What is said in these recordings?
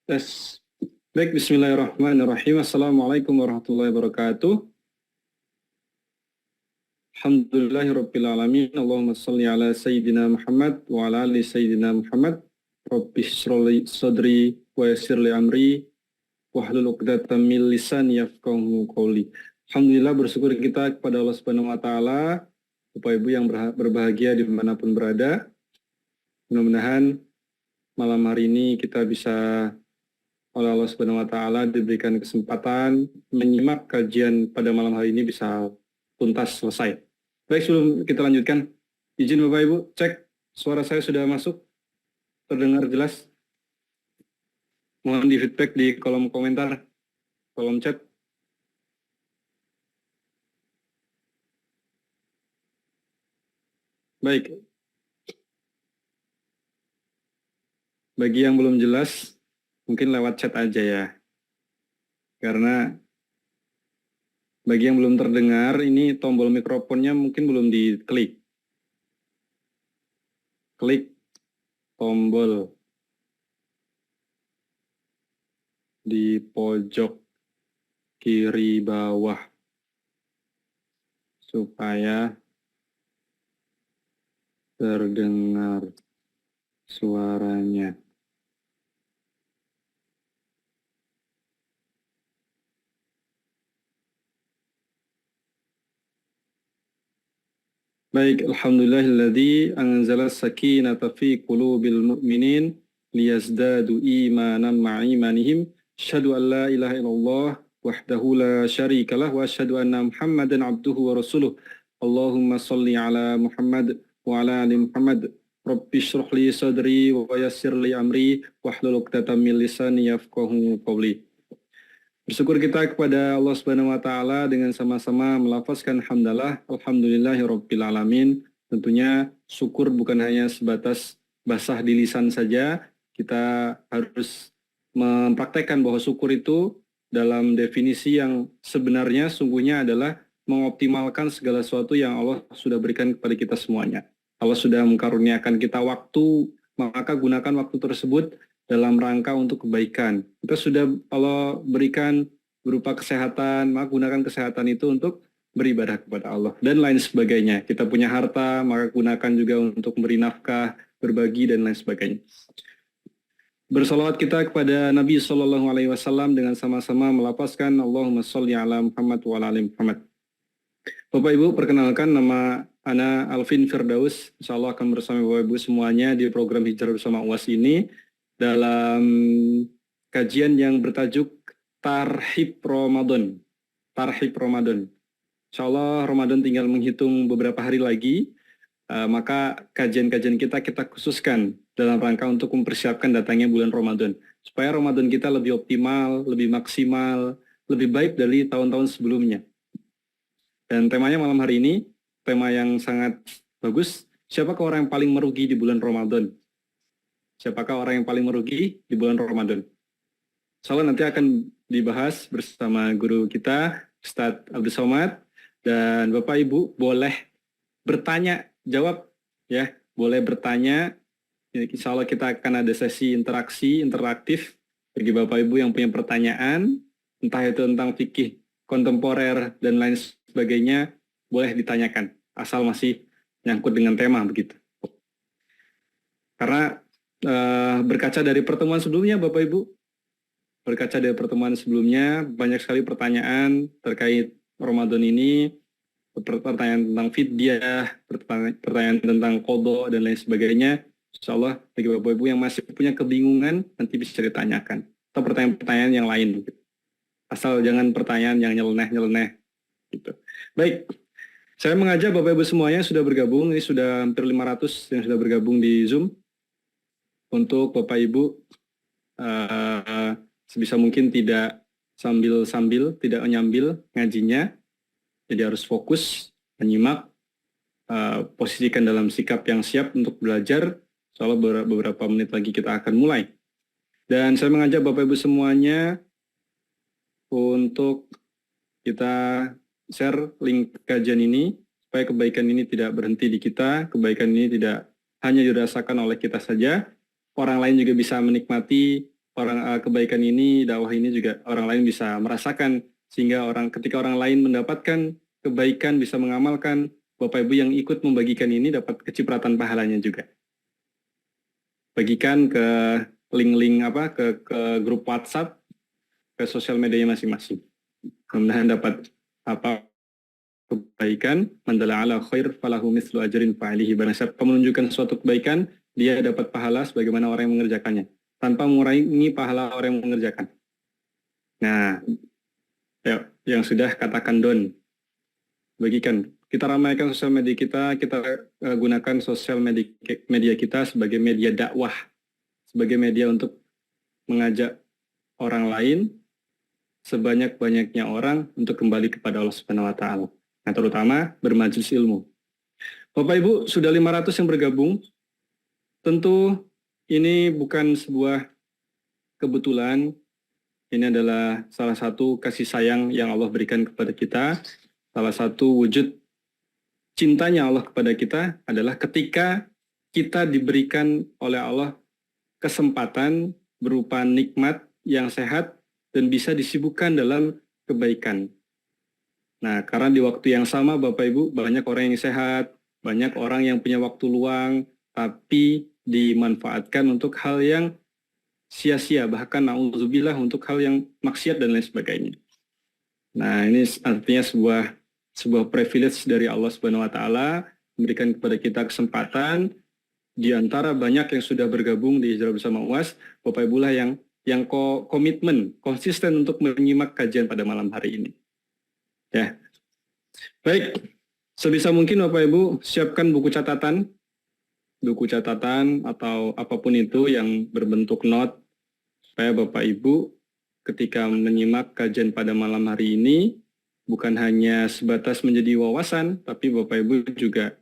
Tes. Baik, bismillahirrahmanirrahim. Assalamualaikum warahmatullahi wabarakatuh. Alhamdulillahirabbil alamin. Allahumma shalli ala sayyidina Muhammad wa ala ali sayyidina Muhammad. Rabbi shrah li sadri wa yassir li amri wahlul 'uqdatam min lisani yafqahu qawli. Alhamdulillah, bersyukur kita kepada Allah Subhanahu wa taala. Bapak Ibu yang berbahagia dimanapun berada. Mudah-mudahan malam hari ini kita bisa oleh Allah Subhanahu wa taala diberikan kesempatan menyimak kajian pada malam hari ini bisa tuntas selesai. Baik, sebelum kita lanjutkan, izin Bapak Ibu cek suara saya sudah masuk, terdengar jelas. Mohon di feedback di kolom komentar, kolom chat. Baik. Bagi yang belum jelas, mungkin lewat chat aja ya. Karena bagi yang belum terdengar, ini tombol mikrofonnya mungkin belum diklik. Klik tombol di pojok kiri bawah supaya terdengar suaranya. Baik, alhamdulillahilladzi anzala sakinata fi qulubil mu'minin liyazdadu imanan ma'imanihim. Asyhadu an la ilaha illallah wahdahu la syarikalah wa asyhadu anna Muhammadan abduhu wa rasuluh. Allahumma shalli ala Muhammad wa ala ali Muhammad. Rabbi shrah li sadri wa yassir li amri wahlul 'uqdatam min lisani yafqahu qawli. Bersyukur kita kepada Allah Subhanahu wa taala dengan sama-sama melafazkan hamdalah alhamdulillahirabbil alamin. Tentunya syukur bukan hanya sebatas basah di lisan saja, kita harus mempraktekkan bahwa syukur itu dalam definisi yang sebenarnya sungguhnya adalah mengoptimalkan segala sesuatu yang Allah sudah berikan kepada kita semuanya. Allah sudah mengkaruniakan kita waktu, maka gunakan waktu tersebut dalam rangka untuk kebaikan. Kita sudah Allah berikan berupa kesehatan, maka gunakan kesehatan itu untuk beribadah kepada Allah dan lain sebagainya. Kita punya harta, maka gunakan juga untuk memberi nafkah, berbagi dan lain sebagainya. Bersalawat kita kepada Nabi Shallallahu Alaihi Wasallam dengan sama-sama melapaskan Allahumma sholli ala Muhammad wa ala ali Muhammad. Bapak Ibu, perkenalkan nama Ana Alvin Firdaus. Insya Allah akan bersama Bapak Ibu semuanya di program Hijrah Bersama UAS ini dalam kajian yang bertajuk Tarhib Ramadan. Tarhib Ramadan. Insya Allah Ramadan tinggal menghitung beberapa hari lagi, maka kajian-kajian kita khususkan dalam rangka untuk mempersiapkan datangnya bulan Ramadan. Supaya Ramadan kita lebih optimal, lebih maksimal, lebih baik dari tahun-tahun sebelumnya. Dan temanya malam hari ini, tema yang sangat bagus, siapakah orang yang paling merugi di bulan Ramadan? Siapakah orang yang paling merugi di bulan Ramadan? Soalnya nanti akan dibahas bersama guru kita, Ustadz Abdul Somad, dan Bapak Ibu boleh bertanya, jawab ya, boleh bertanya. Insya Allah kita akan ada sesi interaktif bagi Bapak Ibu yang punya pertanyaan, entah itu tentang fikih kontemporer dan lain sebagainya, boleh ditanyakan, asal masih nyangkut dengan tema begitu. Karena berkaca dari pertemuan sebelumnya Bapak Ibu, banyak sekali pertanyaan terkait Ramadan ini, pertanyaan tentang fidyah, pertanyaan tentang qada dan lain sebagainya. Insya Allah bagi Bapak Ibu yang masih punya kebingungan nanti bisa ditanyakan, atau pertanyaan-pertanyaan yang lain. Asal jangan pertanyaan yang nyeleneh gitu. Baik, saya mengajak Bapak Ibu semuanya sudah bergabung, ini sudah hampir 500 yang sudah bergabung di Zoom. Untuk Bapak Ibu sebisa mungkin tidak sambil-sambil, tidak menyambil ngajinya, jadi harus fokus menyimak, posisikan dalam sikap yang siap untuk belajar. Soalnya beberapa menit lagi kita akan mulai. Dan saya mengajak Bapak Ibu semuanya untuk kita share link kajian ini, supaya kebaikan ini tidak berhenti di kita, kebaikan ini tidak hanya dirasakan oleh kita saja, orang lain juga bisa menikmati kebaikan ini, dakwah ini juga orang lain bisa merasakan, sehingga ketika orang lain mendapatkan kebaikan, bisa mengamalkan, Bapak Ibu yang ikut membagikan ini dapat kecipratan pahalanya juga. Bagikan ke link-link ke grup WhatsApp, ke sosial media masing-masing. Mudah-mudahan dapat kebaikan, man dalla ala khair falahu mislu ajrin fa'ilihi. Barang siapa menunjukkan suatu kebaikan, dia dapat pahala sebagaimana orang yang mengerjakannya, tanpa mengurangi pahala orang yang mengerjakan. Nah, yang sudah katakan don, bagikan. Kita ramaikan sosial media kita gunakan sosial media kita sebagai media dakwah, sebagai media untuk mengajak orang lain, sebanyak-banyaknya orang untuk kembali kepada Allah Subhanahu wa Ta'ala. Nah, terutama bermajelis ilmu. Bapak Ibu, sudah 500 yang bergabung. Tentu ini bukan sebuah kebetulan. Ini adalah salah satu kasih sayang yang Allah berikan kepada kita. Salah satu wujud cintanya Allah kepada kita adalah ketika kita diberikan oleh Allah kesempatan berupa nikmat yang sehat dan bisa disibukkan dalam kebaikan. Nah, karena di waktu yang sama Bapak Ibu banyak orang yang sehat, banyak orang yang punya waktu luang, tapi dimanfaatkan untuk hal yang sia-sia, bahkan na'udzubillah untuk hal yang maksiat dan lain sebagainya. Nah, ini artinya sebuah privilege dari Allah Subhanahu wa Ta'ala memberikan kepada kita kesempatan di antara banyak yang sudah bergabung di Hijrah Bersama UAS, Bapak Ibu lah yang komitmen, konsisten untuk menyimak kajian pada malam hari ini. Ya. Baik, sebisa mungkin Bapak Ibu siapkan buku catatan atau apapun itu yang berbentuk note, supaya Bapak Ibu ketika menyimak kajian pada malam hari ini bukan hanya sebatas menjadi wawasan, tapi Bapak Ibu juga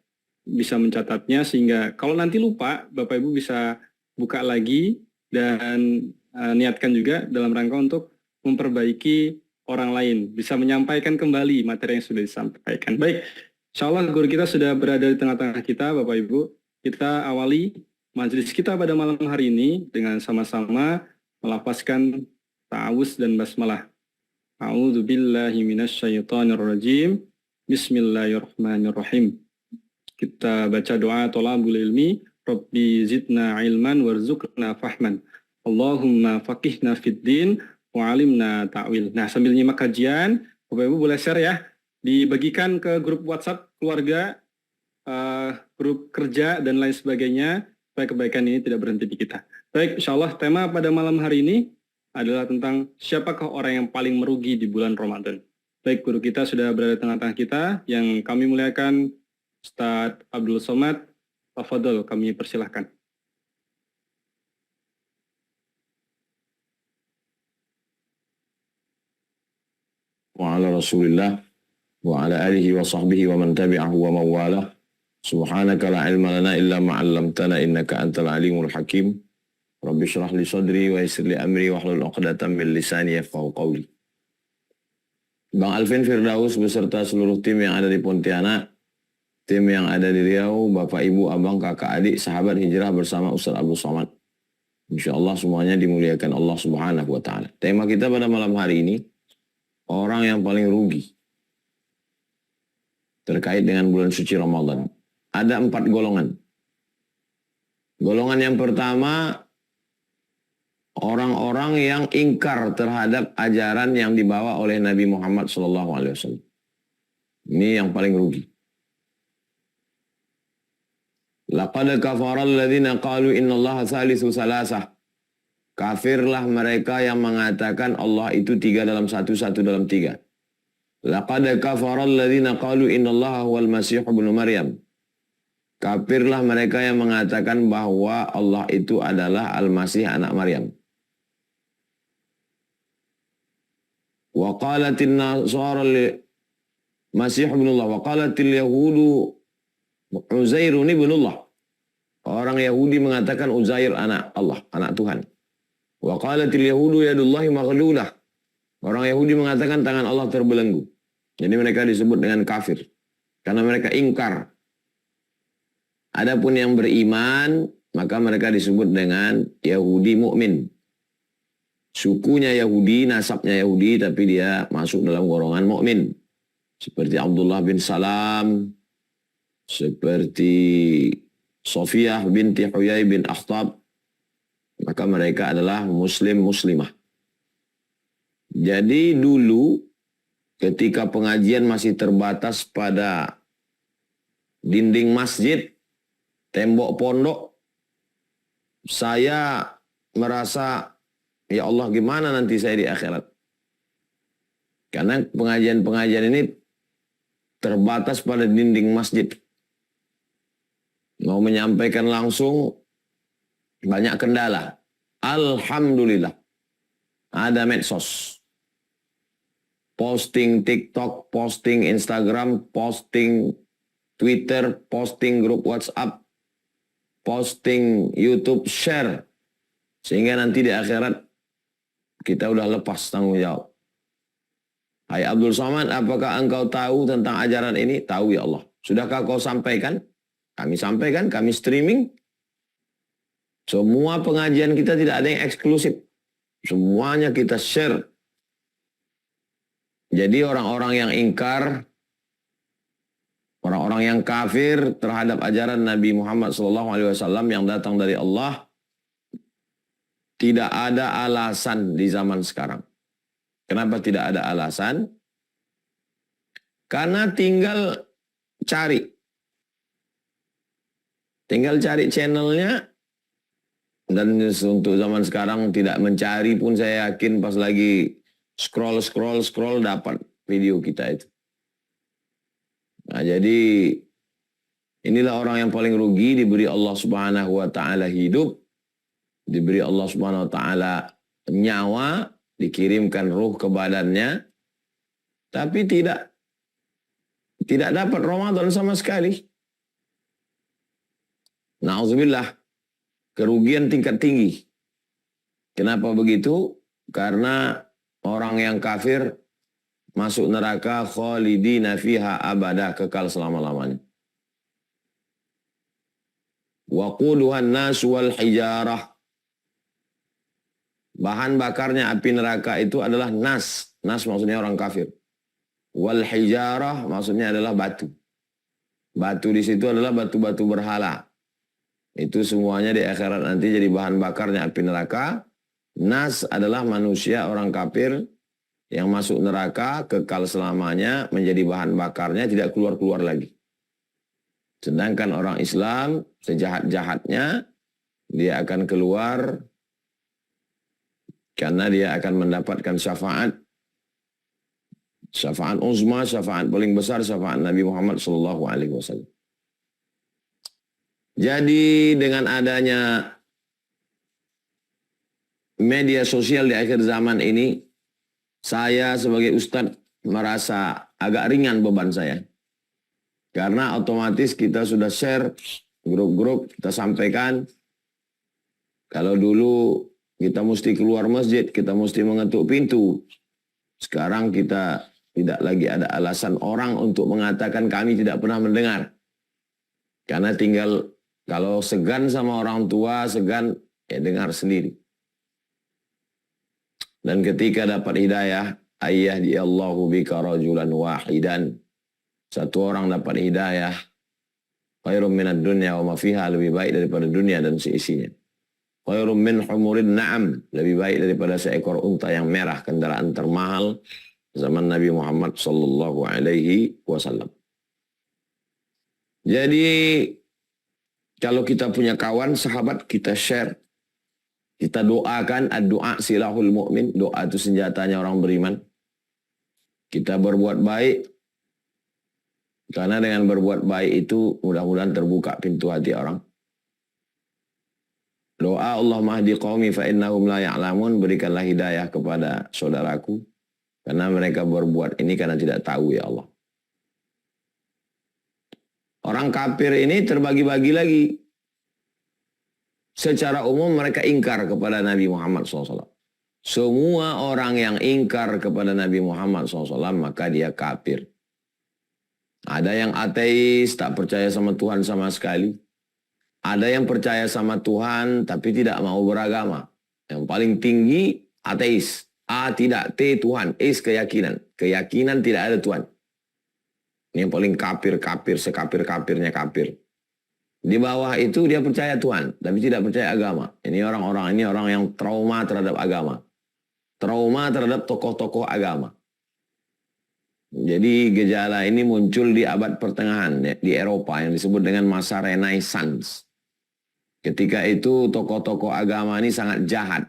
bisa mencatatnya, sehingga kalau nanti lupa, Bapak Ibu bisa buka lagi dan niatkan juga dalam rangka untuk memperbaiki orang lain, bisa menyampaikan kembali materi yang sudah disampaikan. Baik, insya Allah guru kita sudah berada di tengah-tengah kita, Bapak Ibu. Kita awali majelis kita pada malam hari ini dengan sama-sama melafazkan ta'awuz dan basmalah. A'udzu billahi minasyaitonir rajim. Bismillahirrahmanirrahim. Kita baca doa thalabul ilmi, Rabbi zidna ilman warzuqna fahman. Allahumma faqihna fid din wa alimna ta'wil. Nah, sambil nyimak kajian, Bapak Ibu boleh share ya, dibagikan ke grup WhatsApp keluarga, grup kerja dan lain sebagainya, supaya kebaikan ini tidak berhenti di kita. Baik, insyaallah tema pada malam hari ini adalah tentang siapakah orang yang paling merugi di bulan Ramadan. Baik, guru kita sudah berada di tengah-tengah kita, yang kami muliakan Ustadz Abdul Somad. Tafadhol, kami persilahkan. Wa ala Rasulillah wa ala alihi wa sahbihi wa man tabi'ahu wa mawalah. Subhanaka la ilma lana illa ma 'allamtana innaka antal alimul hakim. Rabbi shrah li sadri wa yassir li amri wahlul 'uqdatam min lisani yafqahu qawli. Bang Alvin Firdaus beserta seluruh tim yang ada di Pontianak, tim yang ada di Riau, Bapak Ibu, Abang, Kakak, Adik, sahabat hijrah bersama Ustaz Abdul Somad. Insyaallah semuanya dimuliakan Allah Subhanahu wa taala. Tema kita pada malam hari ini, orang yang paling rugi terkait dengan bulan suci Ramadan. Ada 4 golongan. Golongan yang pertama, orang-orang yang ingkar terhadap ajaran yang dibawa oleh Nabi Muhammad SAW. Ini yang paling rugi. Laqad kafara alladhina qalu innallaha thalithu salasah. Kafirlah mereka yang mengatakan Allah itu 3 dalam 1, 1 dalam 3. Laqad kafara alladhina qalu innallaha huwal masih ibnu Maryam. Kafirlah mereka yang mengatakan bahwa Allah itu adalah Al-Masih anak Maryam. Wa qalatin nasara Masih ibnullah wa qalatil yahudu Uzairun ibnullah. Orang Yahudi mengatakan Uzair anak Allah, anak Tuhan. Wa qalatil yahudu yadullahi maghlulah. Orang Yahudi mengatakan tangan Allah terbelenggu. Jadi mereka disebut dengan kafir karena mereka ingkar. Adapun yang beriman, maka mereka disebut dengan Yahudi mukmin. sukunya Yahudi, nasabnya Yahudi, tapi dia masuk dalam golongan mukmin. Seperti Abdullah bin Salam, seperti Sofiyah binti Huyai bin Akhtab, maka mereka adalah muslimah. Jadi dulu ketika pengajian masih terbatas pada dinding masjid, tembok pondok, saya merasa, ya Allah gimana nanti saya di akhirat. Karena pengajian-pengajian ini terbatas pada dinding masjid. Mau menyampaikan langsung banyak kendala. Alhamdulillah ada medsos. Posting TikTok, posting Instagram, posting Twitter, posting grup WhatsApp, posting YouTube, share. Sehingga nanti di akhirat kita udah lepas tanggung jawab. Hai Abdul Somad, apakah engkau tahu tentang ajaran ini? Tahu ya Allah. Sudahkah kau sampaikan? Kami sampaikan, kami streaming. Semua pengajian kita tidak ada yang eksklusif. Semuanya kita share. Jadi orang-orang yang ingkar, orang-orang yang kafir terhadap ajaran Nabi Muhammad SAW yang datang dari Allah, tidak ada alasan di zaman sekarang. Kenapa tidak ada alasan? Karena tinggal cari. Tinggal cari channelnya. Dan untuk zaman sekarang tidak mencari pun saya yakin pas lagi scroll dapat video kita itu. Nah, jadi inilah orang yang paling rugi, diberi Allah Subhanahu wa taala hidup, diberi Allah Subhanahu wa taala nyawa, dikirimkan ruh ke badannya, tapi tidak dapat Ramadan sama sekali. Na'udzubillah, kerugian tingkat tinggi. Kenapa begitu? Karena orang yang kafir masuk neraka khalidina fiha abada, kekal selama-lamanya. Waquduhan nas wal hijarah. Bahan bakarnya api neraka itu adalah nas. Nas maksudnya orang kafir. Wal hijarah maksudnya adalah batu. Batu di situ adalah batu-batu berhala. Itu semuanya di akhirat nanti jadi bahan bakarnya api neraka. Nas adalah manusia orang kafir yang masuk neraka, kekal selamanya, menjadi bahan bakarnya, tidak keluar-keluar lagi. Sedangkan orang Islam, sejahat-jahatnya, dia akan keluar karena dia akan mendapatkan syafaat. Syafaat uzma, syafaat paling besar, syafaat Nabi Muhammad SAW. Jadi dengan adanya media sosial di akhir zaman ini, saya sebagai ustadz merasa agak ringan beban saya. Karena otomatis kita sudah share grup-grup, kita sampaikan. Kalau dulu kita mesti keluar masjid, kita mesti mengetuk pintu. Sekarang kita tidak lagi ada alasan orang untuk mengatakan kami tidak pernah mendengar. Karena tinggal kalau segan sama orang tua, segan ya dengar sendiri. Dan ketika dapat hidayah, ayyadiyallahu bika rajulan wahidan. Satu orang dapat hidayah, khairum minad dunya wa ma fiha, lebih baik daripada dunia dan seisinya. Khairum min humurin na'am, lebih baik daripada seekor unta yang merah, kendaraan termahal zaman Nabi Muhammad sallallahu alaihi wasallam. Jadi kalau kita punya kawan, sahabat, kita share. Kita doakan, ad-doa silahul mu'min. Doa itu senjatanya orang beriman. Kita berbuat baik. Karena dengan berbuat baik itu mudah-mudahan terbuka pintu hati orang. Doa Allah mahdi qaumi fa'innahum la ya'lamun. Berikanlah hidayah kepada saudaraku. Karena mereka berbuat ini karena tidak tahu ya Allah. Orang kafir ini terbagi-bagi lagi. Secara umum mereka ingkar kepada Nabi Muhammad SAW. Semua orang yang ingkar kepada Nabi Muhammad SAW maka dia kafir. Ada yang ateis, tak percaya sama Tuhan sama sekali. Ada yang percaya sama Tuhan tapi tidak mau beragama. Yang paling tinggi ateis. A tidak, T Tuhan, is keyakinan. Keyakinan tidak ada Tuhan. Ini yang paling kafir-kafir, sekafir-kafirnya kafir. Di bawah itu dia percaya Tuhan, tapi tidak percaya agama. Ini orang yang trauma terhadap agama. Trauma terhadap tokoh-tokoh agama. Jadi gejala ini muncul di abad pertengahan ya, di Eropa yang disebut dengan masa Renaissance. Ketika itu tokoh-tokoh agama ini sangat jahat.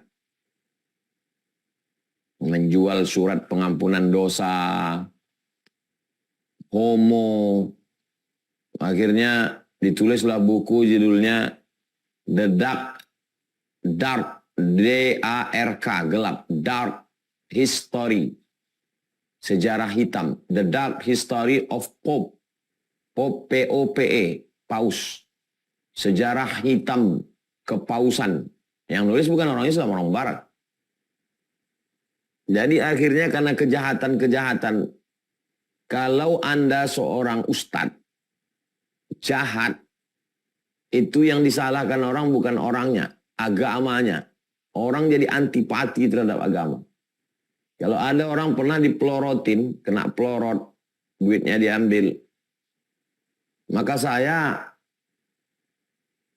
Menjual surat pengampunan dosa, homo. Akhirnya ditulislah buku judulnya The Dark, D-A-R-K, gelap, Dark History, sejarah hitam, The Dark History of Pope, P-O-P-E, Paus, sejarah hitam kepausan. Yang nulis bukan orang Islam, orang Barat. Jadi akhirnya karena kejahatan-kejahatan, kalau Anda seorang ustadz jahat, itu yang disalahkan orang bukan orangnya, agamanya. Orang jadi antipati terhadap agama. Kalau ada orang pernah dipelorotin, kena pelorot, duitnya diambil. Maka saya,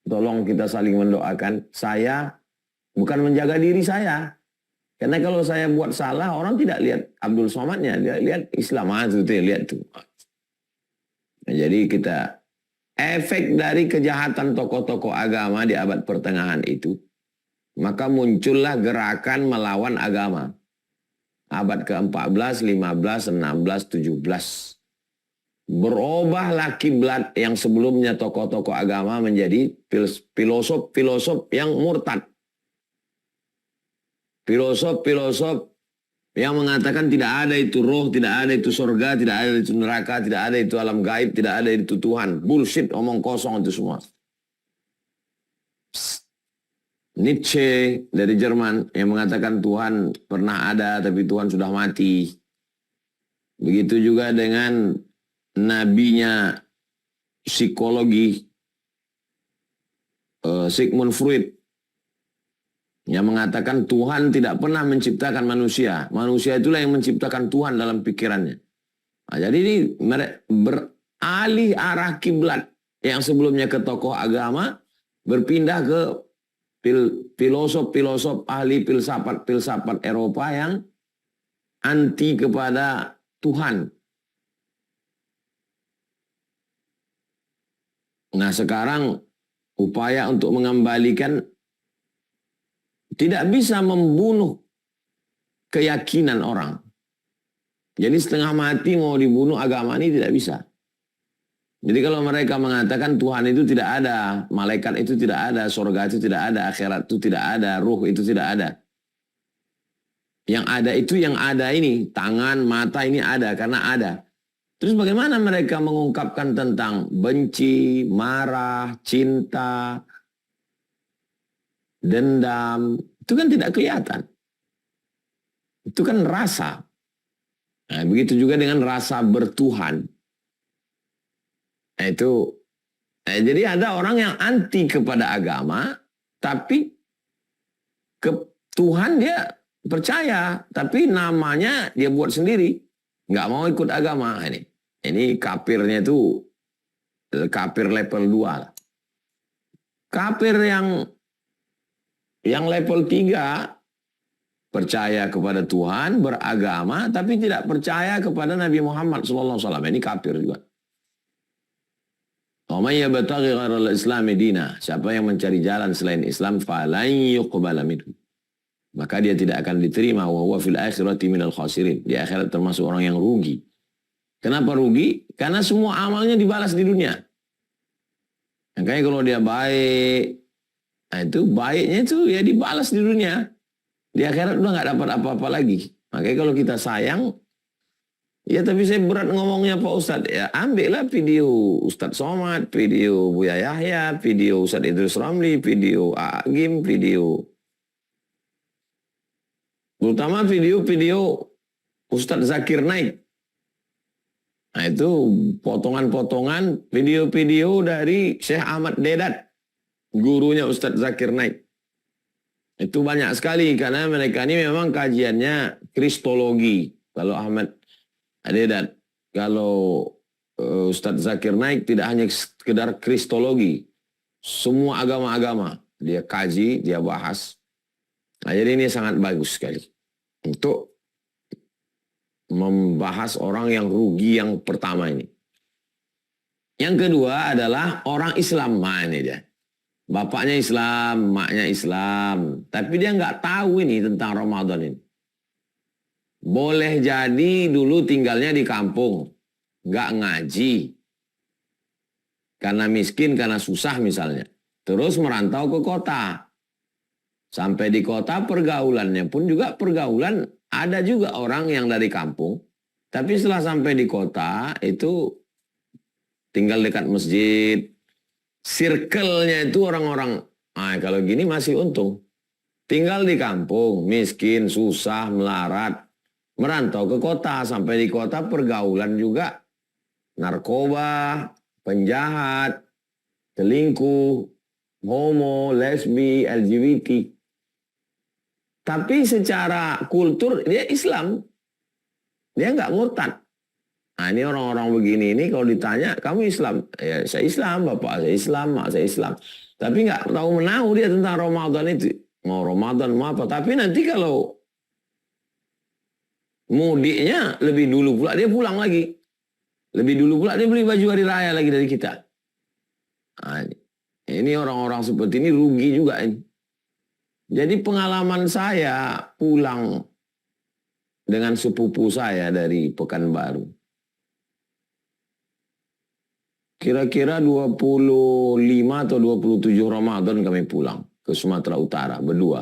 tolong kita saling mendoakan, saya bukan menjaga diri saya. Karena kalau saya buat salah, orang tidak lihat Abdul Somadnya, dia lihat Islam itu lihat tuh. Nah, jadi kita efek dari kejahatan tokoh-tokoh agama di abad pertengahan itu, maka muncullah gerakan melawan agama. Abad ke-14, 15, 16, 17. Berubahlah kiblat yang sebelumnya tokoh-tokoh agama menjadi filosof-filosof yang murtad. Filosof-filosof yang mengatakan tidak ada itu roh, tidak ada itu surga, tidak ada itu neraka, tidak ada itu alam gaib, tidak ada itu Tuhan. Bullshit, omong kosong itu semua. Nietzsche dari Jerman yang mengatakan Tuhan pernah ada tapi Tuhan sudah mati. Begitu juga dengan nabinya psikologi Sigmund Freud yang mengatakan Tuhan tidak pernah menciptakan manusia. Manusia itulah yang menciptakan Tuhan dalam pikirannya. Nah, jadi ini beralih arah kiblat yang sebelumnya ke tokoh agama, berpindah ke filosof-filosof ahli filsafat Eropa yang anti kepada Tuhan. Nah, sekarang upaya untuk mengembalikan, tidak bisa membunuh keyakinan orang. Jadi setengah mati mau dibunuh agama ini tidak bisa. Jadi kalau mereka mengatakan Tuhan itu tidak ada, malaikat itu tidak ada, surga itu tidak ada, akhirat itu tidak ada, ruh itu tidak ada. Yang ada itu yang ada ini, tangan, mata ini ada karena ada. Terus bagaimana mereka mengungkapkan tentang benci, marah, cinta, dendam? Itu kan tidak kelihatan. Itu kan rasa. Nah, begitu juga dengan rasa bertuhan. Nah, itu. Jadi ada orang yang anti kepada agama, tapi ke Tuhan dia percaya, tapi namanya dia buat sendiri. Nggak mau ikut agama. Ini kafirnya itu kafir level 2. Kafir yang level 3 percaya kepada Tuhan, beragama, tapi tidak percaya kepada Nabi Muhammad SAW. Ini kafir juga. Siapa yang mencari jalan selain Islam, maka dia tidak akan diterima. Wa huwa fil akhirati minal khasirin. Di akhirat termasuk orang yang rugi. Kenapa rugi? Karena semua amalnya dibalas di dunia. Makanya kalau dia baik, nah itu baiknya itu ya dibalas di dunia. Di akhirat udah nggak dapat apa-apa lagi. Makanya kalau kita sayang, ya tapi saya berat ngomongnya Pak Ustadz. Ya ambillah video Ustadz Somad, video Buya Yahya, video Ustadz Idrus Ramli, video Agim, video. Terutama video-video Ustadz Zakir Naik. Nah itu potongan-potongan video-video dari Syekh Ahmad Dedat, gurunya Ustadz Zakir Naik. Itu banyak sekali karena mereka ini memang kajiannya kristologi. Kalau Ahmad Adedat, kalau Ustadz Zakir Naik tidak hanya sekedar kristologi, semua agama-agama dia kaji, dia bahas. Nah, jadi ini sangat bagus sekali untuk membahas orang yang rugi yang pertama ini. Yang kedua adalah orang Islam. Nah, ini dia. Bapaknya Islam, maknya Islam. Tapi dia nggak tahu ini tentang Ramadan ini. Boleh jadi dulu tinggalnya di kampung. Nggak ngaji. Karena miskin, karena susah misalnya. Terus merantau ke kota. Sampai di kota pergaulannya pun juga pergaulan. Ada juga orang yang dari kampung. Tapi setelah sampai di kota itu tinggal dekat masjid. Circle-nya itu orang-orang. Nah, kalau gini masih untung. Tinggal di kampung, miskin, susah, melarat. Merantau ke kota. Sampai di kota pergaulan juga. Narkoba, penjahat, selingkuh, homo, lesbi, LGBT. Tapi secara kultur dia Islam. Dia nggak murtad. Nah, ini orang-orang begini ini kalau ditanya, kamu Islam? Ya, saya Islam, bapak saya Islam, mak saya Islam. Tapi nggak tahu menahu dia tentang Ramadan itu. Mau Ramadan, mau apa. Tapi nanti kalau mudiknya lebih dulu pula dia pulang lagi. Lebih dulu pula dia beli baju hari raya lagi dari kita. Nah, ini orang-orang seperti ini rugi juga ini. Jadi pengalaman saya pulang dengan sepupu saya dari Pekanbaru. Kira-kira 25 atau 27 Ramadan kami pulang ke Sumatera Utara berdua.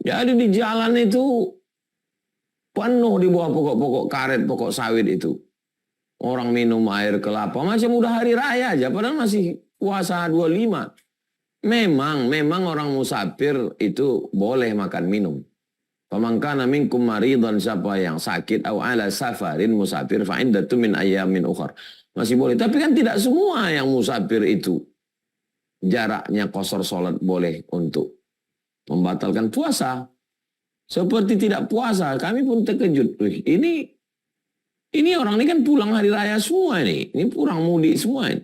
Jadi di jalan itu penuh di bawah pokok-pokok karet, pokok sawit itu. Orang minum air kelapa, macam udah hari raya aja, padahal masih puasa 25. Memang orang musafir itu boleh makan minum. Faman kana minkum maridan, siapa yang sakit atau ala safarin musafir fa iddatu min ayyamin ukhar. Masih boleh, tapi kan tidak semua yang musafir itu jaraknya qasar salat boleh untuk membatalkan puasa. Seperti tidak puasa, kami pun terkejut. Ini orang ini kan pulang hari raya semua ini pulang mudik semua ini.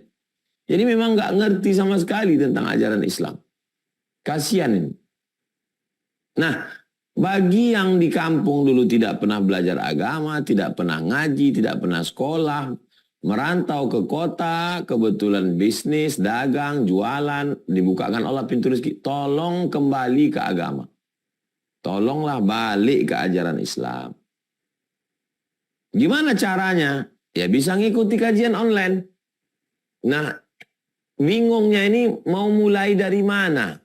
Jadi memang nggak ngerti sama sekali tentang ajaran Islam. Kasihan ini. Nah, bagi yang di kampung dulu tidak pernah belajar agama, tidak pernah ngaji, tidak pernah sekolah, merantau ke kota, kebetulan bisnis, dagang, jualan, dibukakan Allah pintu rezeki, tolong kembali ke agama. Tolonglah balik ke ajaran Islam. Gimana caranya? Ya bisa ngikuti kajian online. Nah, bingungnya ini mau mulai dari mana?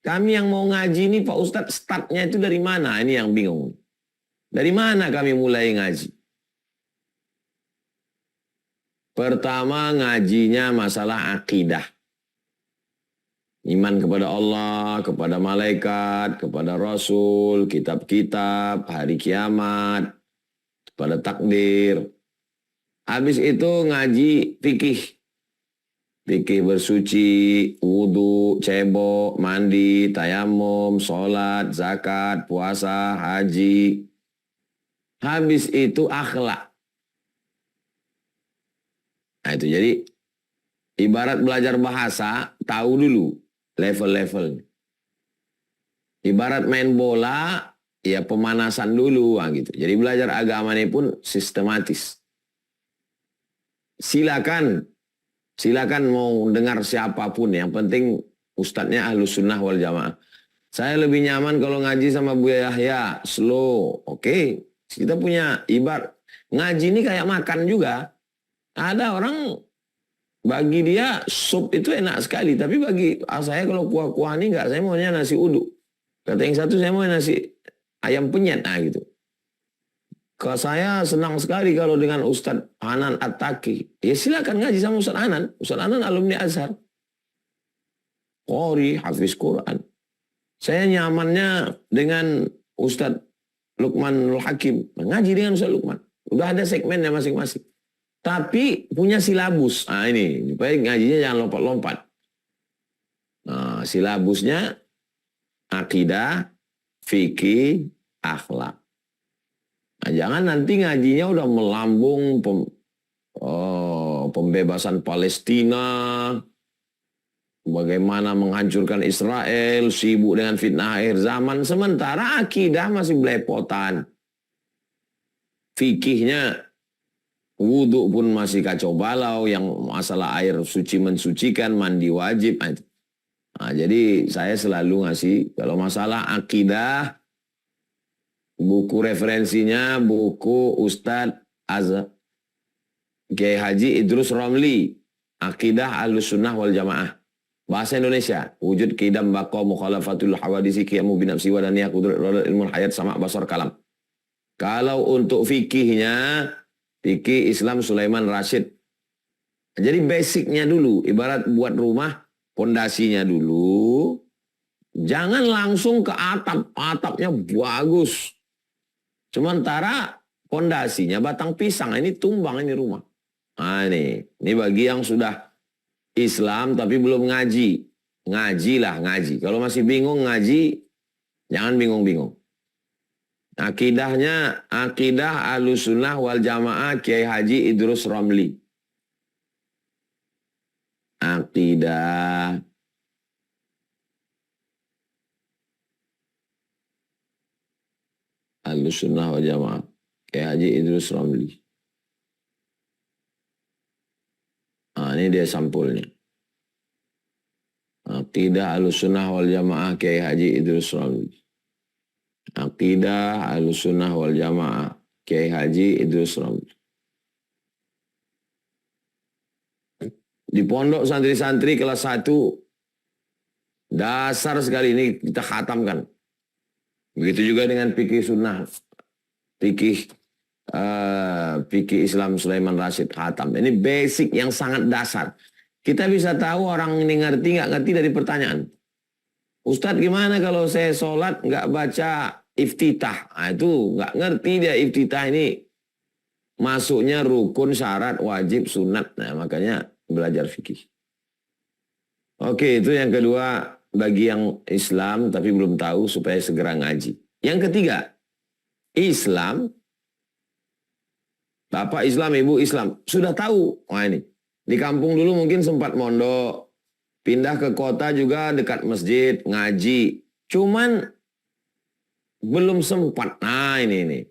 Kami yang mau ngaji ini Pak Ustadz, startnya itu dari mana? Ini yang bingung. Dari mana kami mulai ngaji? Pertama ngajinya masalah akidah. Iman kepada Allah, kepada malaikat, kepada Rasul, kitab-kitab, hari kiamat, pada takdir. Habis itu ngaji fikih. Fikih bersuci, wudhu, cebok, mandi, tayamum, sholat, zakat, puasa, haji. Habis itu akhlak. Nah itu jadi ibarat belajar bahasa, tahu dulu level-levelnya. Ibarat main bola, ya pemanasan dulu. Nah gitu. Jadi belajar agama ini pun sistematis. Silakan mau dengar siapapun, yang penting ustadznya Ahlus Sunnah wal Jamaah. Saya lebih nyaman kalau ngaji sama Buya Yahya, slow, oke. Kita punya ibarat, ngaji ini kayak makan juga. Ada orang, bagi dia sup itu enak sekali, tapi bagi saya kalau kuah-kuah ini enggak, saya maunya nasi uduk. Kata yang satu saya mau nasi ayam penyet, nah gitu. Kalau saya senang sekali kalau dengan Ustadz Hanan At-Taki. Ya silakan ngaji sama Ustadz Hanan. Ustadz Hanan alumni Azhar. Qori, hafiz Quran. Saya nyamannya dengan Ustadz Luqmanul Hakim. Ngaji dengan Ustadz Luqman. Udah ada segmennya masing-masing. Tapi punya silabus. Nah ini, supaya ngajinya jangan lompat-lompat. Nah silabusnya Akidah, fikih, akhlak. Nah, jangan nanti ngajinya udah melambung pembebasan Palestina, bagaimana menghancurkan Israel, sibuk dengan fitnah akhir zaman, sementara akidah masih belepotan. Fikihnya, wudhu pun masih kacau balau, yang masalah air suci mensucikan, mandi wajib. Nah, jadi saya selalu ngasih, kalau masalah akidah, buku referensinya, buku Ustadz Kiai Haji Idrus Romli, Akidah Ahlussunnah wal Jamaah. Bahasa Indonesia, wujud kidam baqa mukhalafatul hawadisi qiyamu binafsi wa daniyah qudrat ilmu hayat sama basar kalam. Kalau untuk fikihnya, fikih Islam Sulaiman Rashid. Jadi basicnya dulu, ibarat buat rumah, pondasinya dulu. Jangan langsung ke atap, atapnya bagus. Sementara pondasinya batang pisang, ini tumbang ini rumah. Nah ini bagi yang sudah Islam tapi belum ngaji. Ngajilah, ngaji. Kalau masih bingung ngaji, jangan bingung-bingung. Akidahnya, akidah Ahlussunnah wal Jamaah Kiai Haji Idrus Romli. Akidah Ahlussunnah wal Jamaah Kiai Haji Idrus Romli. Nah, ini dia sampulnya. Akidah Ahlussunnah wal Jamaah Kiai Haji Idrus Romli. Akidah Ahlussunnah wal Jamaah Kiai Haji Idrus Romli. Di pondok santri-santri kelas 1, dasar sekali ini kita khatamkan. Begitu juga dengan fikih sunnah, fikih Islam Sulaiman Rashid khatam. Ini basic yang sangat dasar. Kita bisa tahu orang ini ngerti nggak ngerti dari pertanyaan. Ustadz, gimana kalau saya sholat nggak baca iftitah? Nah, itu nggak ngerti dia iftitah ini masuknya rukun, syarat, wajib, sunat. Nah, makanya belajar fikih. Oke, itu yang kedua bagi yang Islam tapi belum tahu supaya segera ngaji. Yang ketiga, Islam, Bapak Islam, Ibu Islam, sudah tahu. Wah ini, di kampung dulu mungkin sempat mondok, pindah ke kota juga dekat masjid, ngaji. Cuman belum sempat. Nah ini.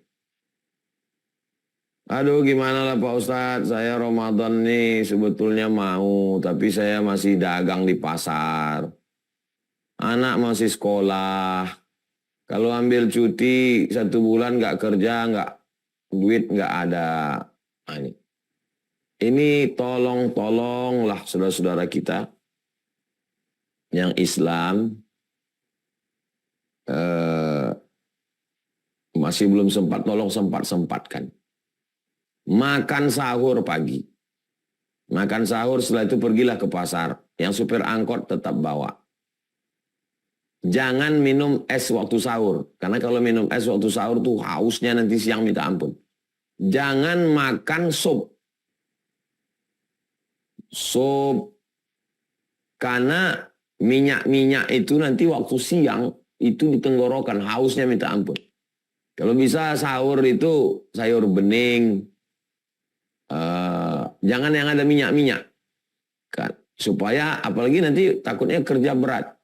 Aduh gimana lah Pak Ustadz, saya Ramadan nih sebetulnya mau, tapi saya masih dagang di pasar. Anak masih sekolah. Kalau ambil cuti 1 bulan nggak kerja, duit nggak ada. Nah, ini tolonglah saudara-saudara kita yang Islam masih belum sempat, tolong sempatkan. Makan sahur pagi. Makan sahur, setelah itu pergilah ke pasar. Yang supir angkot tetap bawa. Jangan minum es waktu sahur. Karena kalau minum es waktu sahur tuh hausnya nanti siang minta ampun. Jangan makan sup. Sup. Karena minyak-minyak itu nanti waktu siang itu di tenggorokan, hausnya minta ampun. Kalau bisa sahur itu sayur bening. Jangan yang ada minyak-minyak. Supaya apalagi nanti takutnya kerja berat.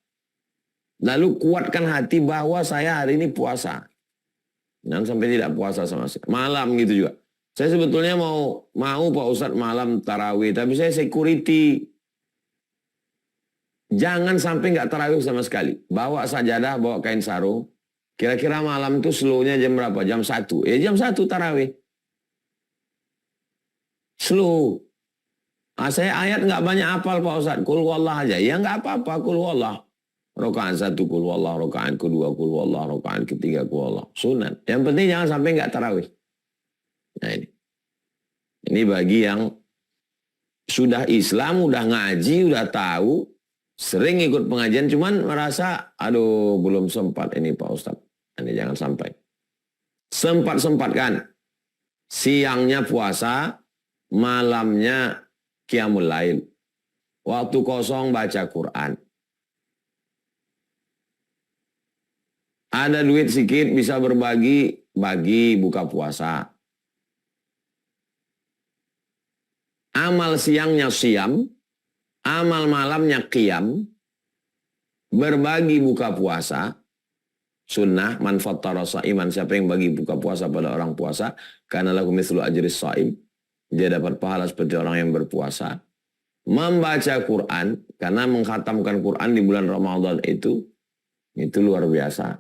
Lalu kuatkan hati bahwa saya hari ini puasa. Jangan sampai tidak puasa sama sekali. Malam gitu juga. Saya sebetulnya mau Pak Ustadz malam tarawih. Tapi saya security. Jangan sampai nggak tarawih sama sekali. Bawa sajadah, bawa kain sarung. Kira-kira malam itu slow-nya jam berapa? Jam 1. Jam 1 tarawih. Slow. Saya ayat nggak banyak hafal Pak Ustadz. Kul wallah aja. Ya nggak apa-apa kul wallah. Rokaan 1 kul wallah, rokaan kedua kul wallah, rokaan ketiga kul wallah. Sunat. Yang penting jangan sampai nggak tarawih. Nah ini. Ini bagi yang sudah Islam, udah ngaji, udah tahu, sering ikut pengajian, cuman merasa, aduh belum sempat ini Pak Ustadz. Ini jangan sampai. Sempat-sempatkan. Siangnya puasa, malamnya qiyamul lail. Waktu kosong baca Quran. Ada duit sedikit bisa berbagi, bagi buka puasa. Amal siangnya siam, amal malamnya qiyam, berbagi buka puasa, sunnah, man fattara sha'iman, siapa yang bagi buka puasa pada orang puasa, kana lahu mithlu ajris sha'im, dia dapat pahala seperti orang yang berpuasa. Membaca Quran, karena mengkhatamkan Quran di bulan Ramadan itu luar biasa.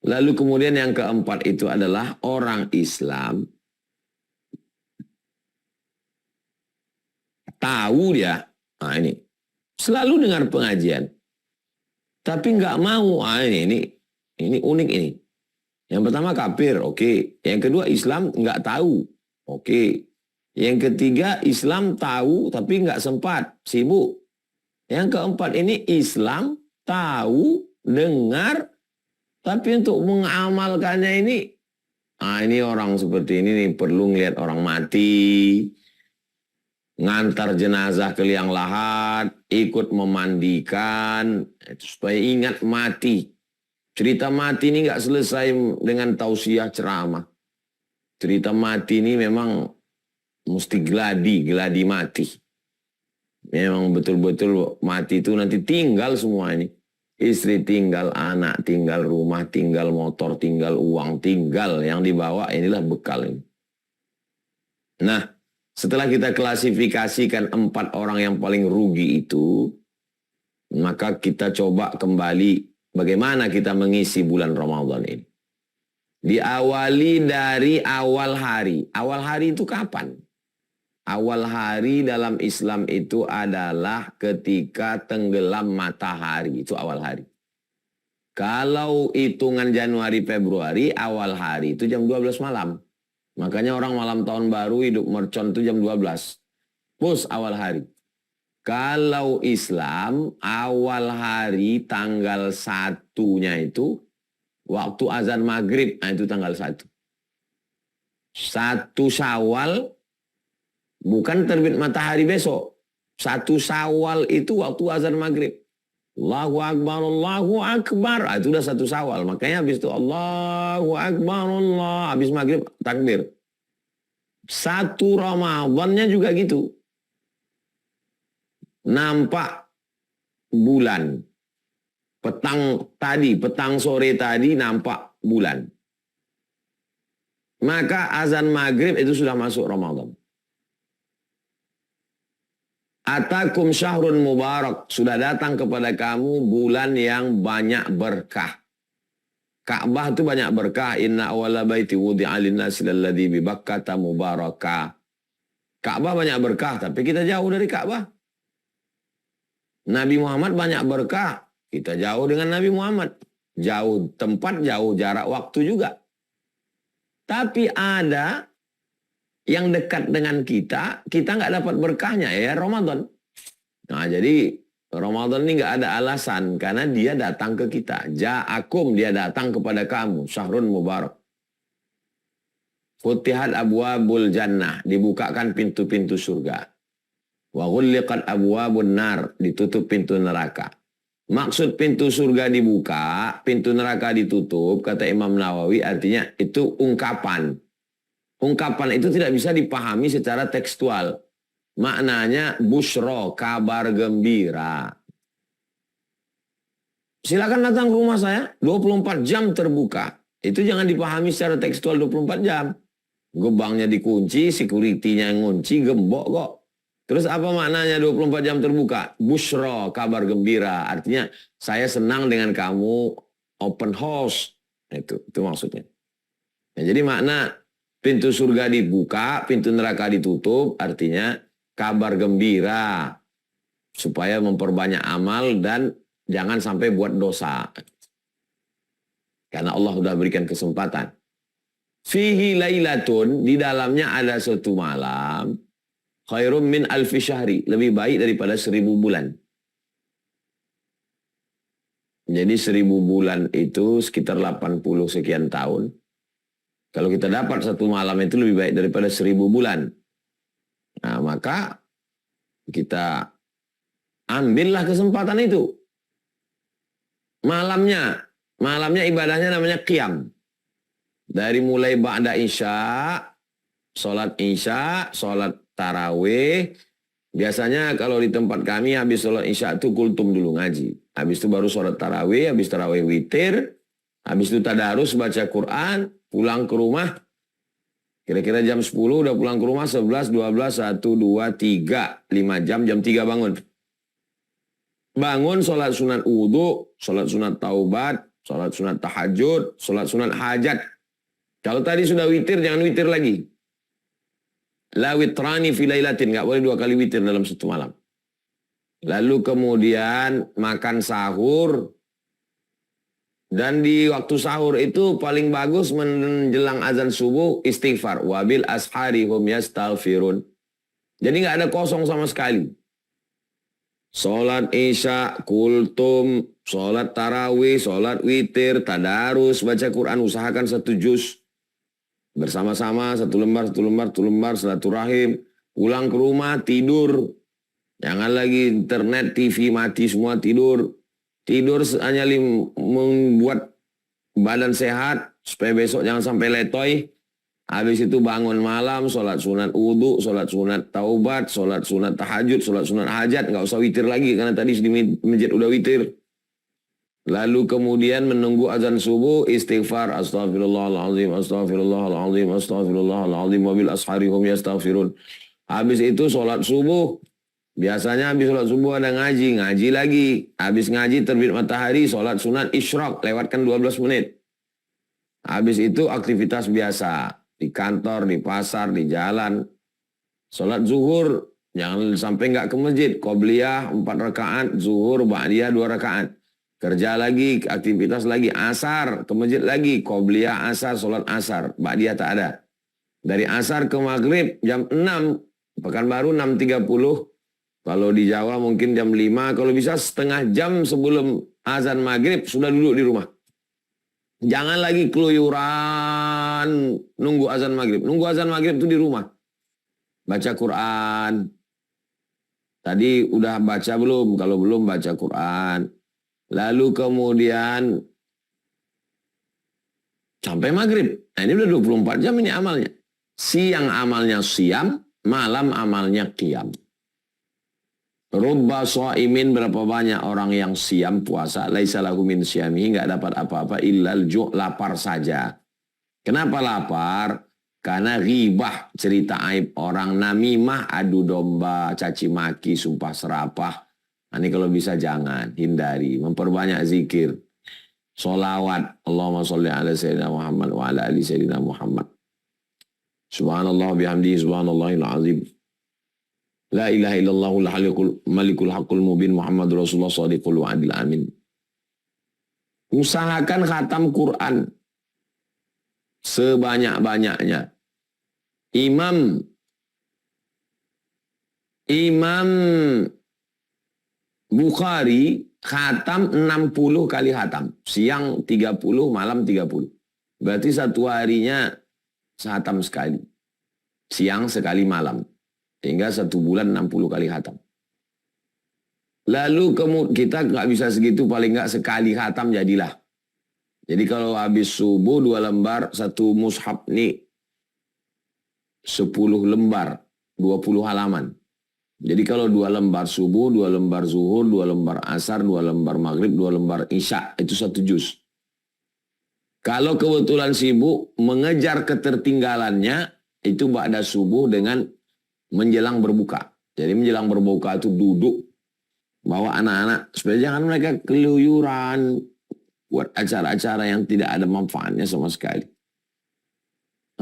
Lalu kemudian yang keempat itu adalah orang Islam tahu dia, nah ini selalu dengar pengajian, tapi nggak mau. Ini unik ini. Yang pertama kafir, oke. Yang kedua Islam nggak tahu, oke. Yang ketiga Islam tahu tapi nggak sempat, sibuk. Yang keempat ini Islam tahu, dengar, tapi untuk mengamalkannya ini orang seperti ini nih perlu ngelihat orang mati, ngantar jenazah ke liang lahat, ikut memandikan, supaya ingat mati. Cerita mati ini nggak selesai dengan tausiah ceramah. Cerita mati ini memang mesti geladi mati. Memang betul-betul mati itu nanti tinggal semua ini. Istri tinggal, anak tinggal, rumah tinggal, motor tinggal, uang tinggal. Yang dibawa inilah bekal ini. Nah, setelah kita klasifikasikan 4 orang yang paling rugi itu, maka kita coba kembali bagaimana kita mengisi bulan Ramadan ini. Diawali dari awal hari. Awal hari itu kapan? Awal hari dalam Islam itu adalah ketika tenggelam matahari. Itu awal hari. Kalau hitungan Januari, Februari, awal hari itu jam 12 malam. Makanya orang malam tahun baru hidup mercon itu jam 12. Pus awal hari. Kalau Islam, awal hari tanggal 1-nya itu, waktu azan maghrib, nah itu tanggal 1. 1 Syawal, bukan terbit matahari besok. 1 Syawal itu waktu azan maghrib. Allahu Akbar, Allahu Akbar. Itu udah 1 Syawal. Makanya habis itu Allahu Akbar, Allah. Habis maghrib takbir. 1 Ramadannya juga gitu. Nampak bulan. Petang sore tadi nampak bulan. Maka azan maghrib itu sudah masuk Ramadan. Atakum syahrun mubarak. Sudah datang kepada kamu bulan yang banyak berkah. Ka'bah itu banyak berkah. Inna awala baiti wudi'a linnasi lalladzi bi Bakkata mubaraka. Ka'bah banyak berkah, tapi kita jauh dari Ka'bah. Nabi Muhammad banyak berkah. Kita jauh dengan Nabi Muhammad. Jauh tempat, jauh jarak waktu juga. Tapi ada yang dekat dengan kita nggak dapat berkahnya, ya Ramadan. Nah, jadi Ramadan ini nggak ada alasan, karena dia datang ke kita. Ja'akum, dia datang kepada kamu. Syahrun mubarak. Futihat abwabul jannah, dibukakan pintu-pintu surga. Wa ghulliqat abwabun nar, ditutup pintu neraka. Maksud pintu surga dibuka, pintu neraka ditutup, kata Imam Nawawi, artinya itu ungkapan. Ungkapan itu tidak bisa dipahami secara tekstual. Maknanya busyra, kabar gembira. Silakan datang ke rumah saya, 24 jam terbuka. Itu jangan dipahami secara tekstual 24 jam. Gerbangnya dikunci, security-nya ngunci, gembok kok. Terus apa maknanya 24 jam terbuka? Busyra, kabar gembira. Artinya saya senang dengan kamu, open house. Itu maksudnya. Nah, jadi makna pintu surga dibuka, pintu neraka ditutup, artinya kabar gembira. Supaya memperbanyak amal dan jangan sampai buat dosa. Karena Allah sudah berikan kesempatan. Fihi lailatun, di dalamnya ada satu malam. Khairum min alfi syahri, lebih baik daripada 1000 bulan. Jadi 1000 bulan itu sekitar 80 sekian tahun. Kalau kita dapat satu malam itu lebih baik daripada 1000 bulan. Nah, maka kita ambillah kesempatan itu. Malamnya. Malamnya ibadahnya namanya qiyam. Dari mulai ba'da isya, sholat isya, sholat tarawih. Biasanya kalau di tempat kami habis sholat isya itu kultum dulu ngaji. Habis itu baru sholat tarawih, habis tarawih witir. Habis itu tadarus baca Quran, pulang ke rumah. Kira-kira jam 10 udah pulang ke rumah, 11, 12, 1, 2, 3, 5 jam, jam 3 bangun. Bangun sholat sunat wudhu, sholat sunat taubat, sholat sunat tahajud, sholat sunat hajat. Kalau tadi sudah witir, jangan witir lagi. La witrani fi lailatin, nggak boleh 2 kali witir dalam satu malam. Lalu kemudian makan sahur. Dan di waktu sahur itu paling bagus menjelang azan subuh istighfar. Wabil ashari hum yastaghfirun. Jadi nggak ada kosong sama sekali. Sholat isya, kultum, sholat tarawih, sholat witir, tadarus, baca Quran, usahakan 1 juz. Bersama-sama, 1 lembar, 1 lembar, 1 lembar, silaturahim. Pulang ke rumah, tidur. Jangan lagi internet, TV mati semua, tidur. Tidur hanya membuat badan sehat, supaya besok jangan sampai letoy. Habis itu bangun malam, sholat sunat wudhu, sholat sunat taubat, sholat sunat tahajud, sholat sunat hajat. Nggak usah witir lagi, karena tadi di masjid udah witir. Lalu kemudian menunggu azan subuh, istighfar, astaghfirullahaladzim, astaghfirullahaladzim, astaghfirullahaladzim, wabil ashari hum yastaghfirun. Habis itu sholat subuh. Biasanya habis sholat subuh ada ngaji, ngaji lagi. Habis ngaji terbit matahari, sholat sunat isyraq, lewatkan 12 menit. Habis itu aktivitas biasa. Di kantor, di pasar, di jalan. Sholat zuhur, jangan sampai nggak ke masjid. Qobliyah 4 rakaat, zuhur, ba'diyah 2 rakaat. Kerja lagi, aktivitas lagi, asar, ke masjid lagi, qobliyah asar, sholat asar, ba'diyah tak ada. Dari asar ke maghrib, jam 6, Pekanbaru 6.30, kalau di Jawa mungkin jam 5, kalau bisa setengah jam sebelum azan maghrib, sudah duduk di rumah. Jangan lagi keluyuran, nunggu azan maghrib. Nunggu azan maghrib itu di rumah. Baca Quran. Tadi udah baca belum? Kalau belum, baca Quran. Lalu kemudian sampai maghrib. Nah, ini udah 24 jam ini amalnya. Siang amalnya siam, malam amalnya qiyam. Rubba sha'imin, berapa banyak orang yang siam puasa, laisa lahu min siyamihi, enggak dapat apa-apa illal ju', lapar saja. Kenapa lapar? Karena ghibah, cerita aib orang, namimah, adu domba, caci maki, sumpah serapah. Nah, ini kalau bisa jangan, hindari, memperbanyak zikir. Sholawat, Allahumma sholli ala sayyidina Muhammad wa ala ali sayyidina Muhammad. Subhanallah bihamdihi subhanallahil azim. La ilaha illallahul malikul haqqul mubin Muhammad Rasulullah shadiqul wa'adil amin. Usahakan khatam Quran sebanyak-banyaknya. Imam Bukhari khatam 60 kali khatam. Siang 30, malam 30. Berarti satu harinya khatam sekali. Siang sekali, malam. Sehingga 1 bulan 60 kali khatam. Lalu kita nggak bisa segitu, paling nggak sekali khatam jadilah. Jadi kalau habis subuh 2 lembar, 1 mushaf nih 10 lembar, 20 halaman. Jadi kalau 2 lembar subuh, 2 lembar zuhur, 2 lembar asar, 2 lembar maghrib, 2 lembar isya, itu 1 juz. Kalau kebetulan sibuk mengejar ketertinggalannya, itu ba'da subuh dengan menjelang berbuka. Jadi menjelang berbuka itu duduk, bawa anak-anak, supaya jangan mereka keluyuran, buat acara-acara yang tidak ada manfaatnya sama sekali.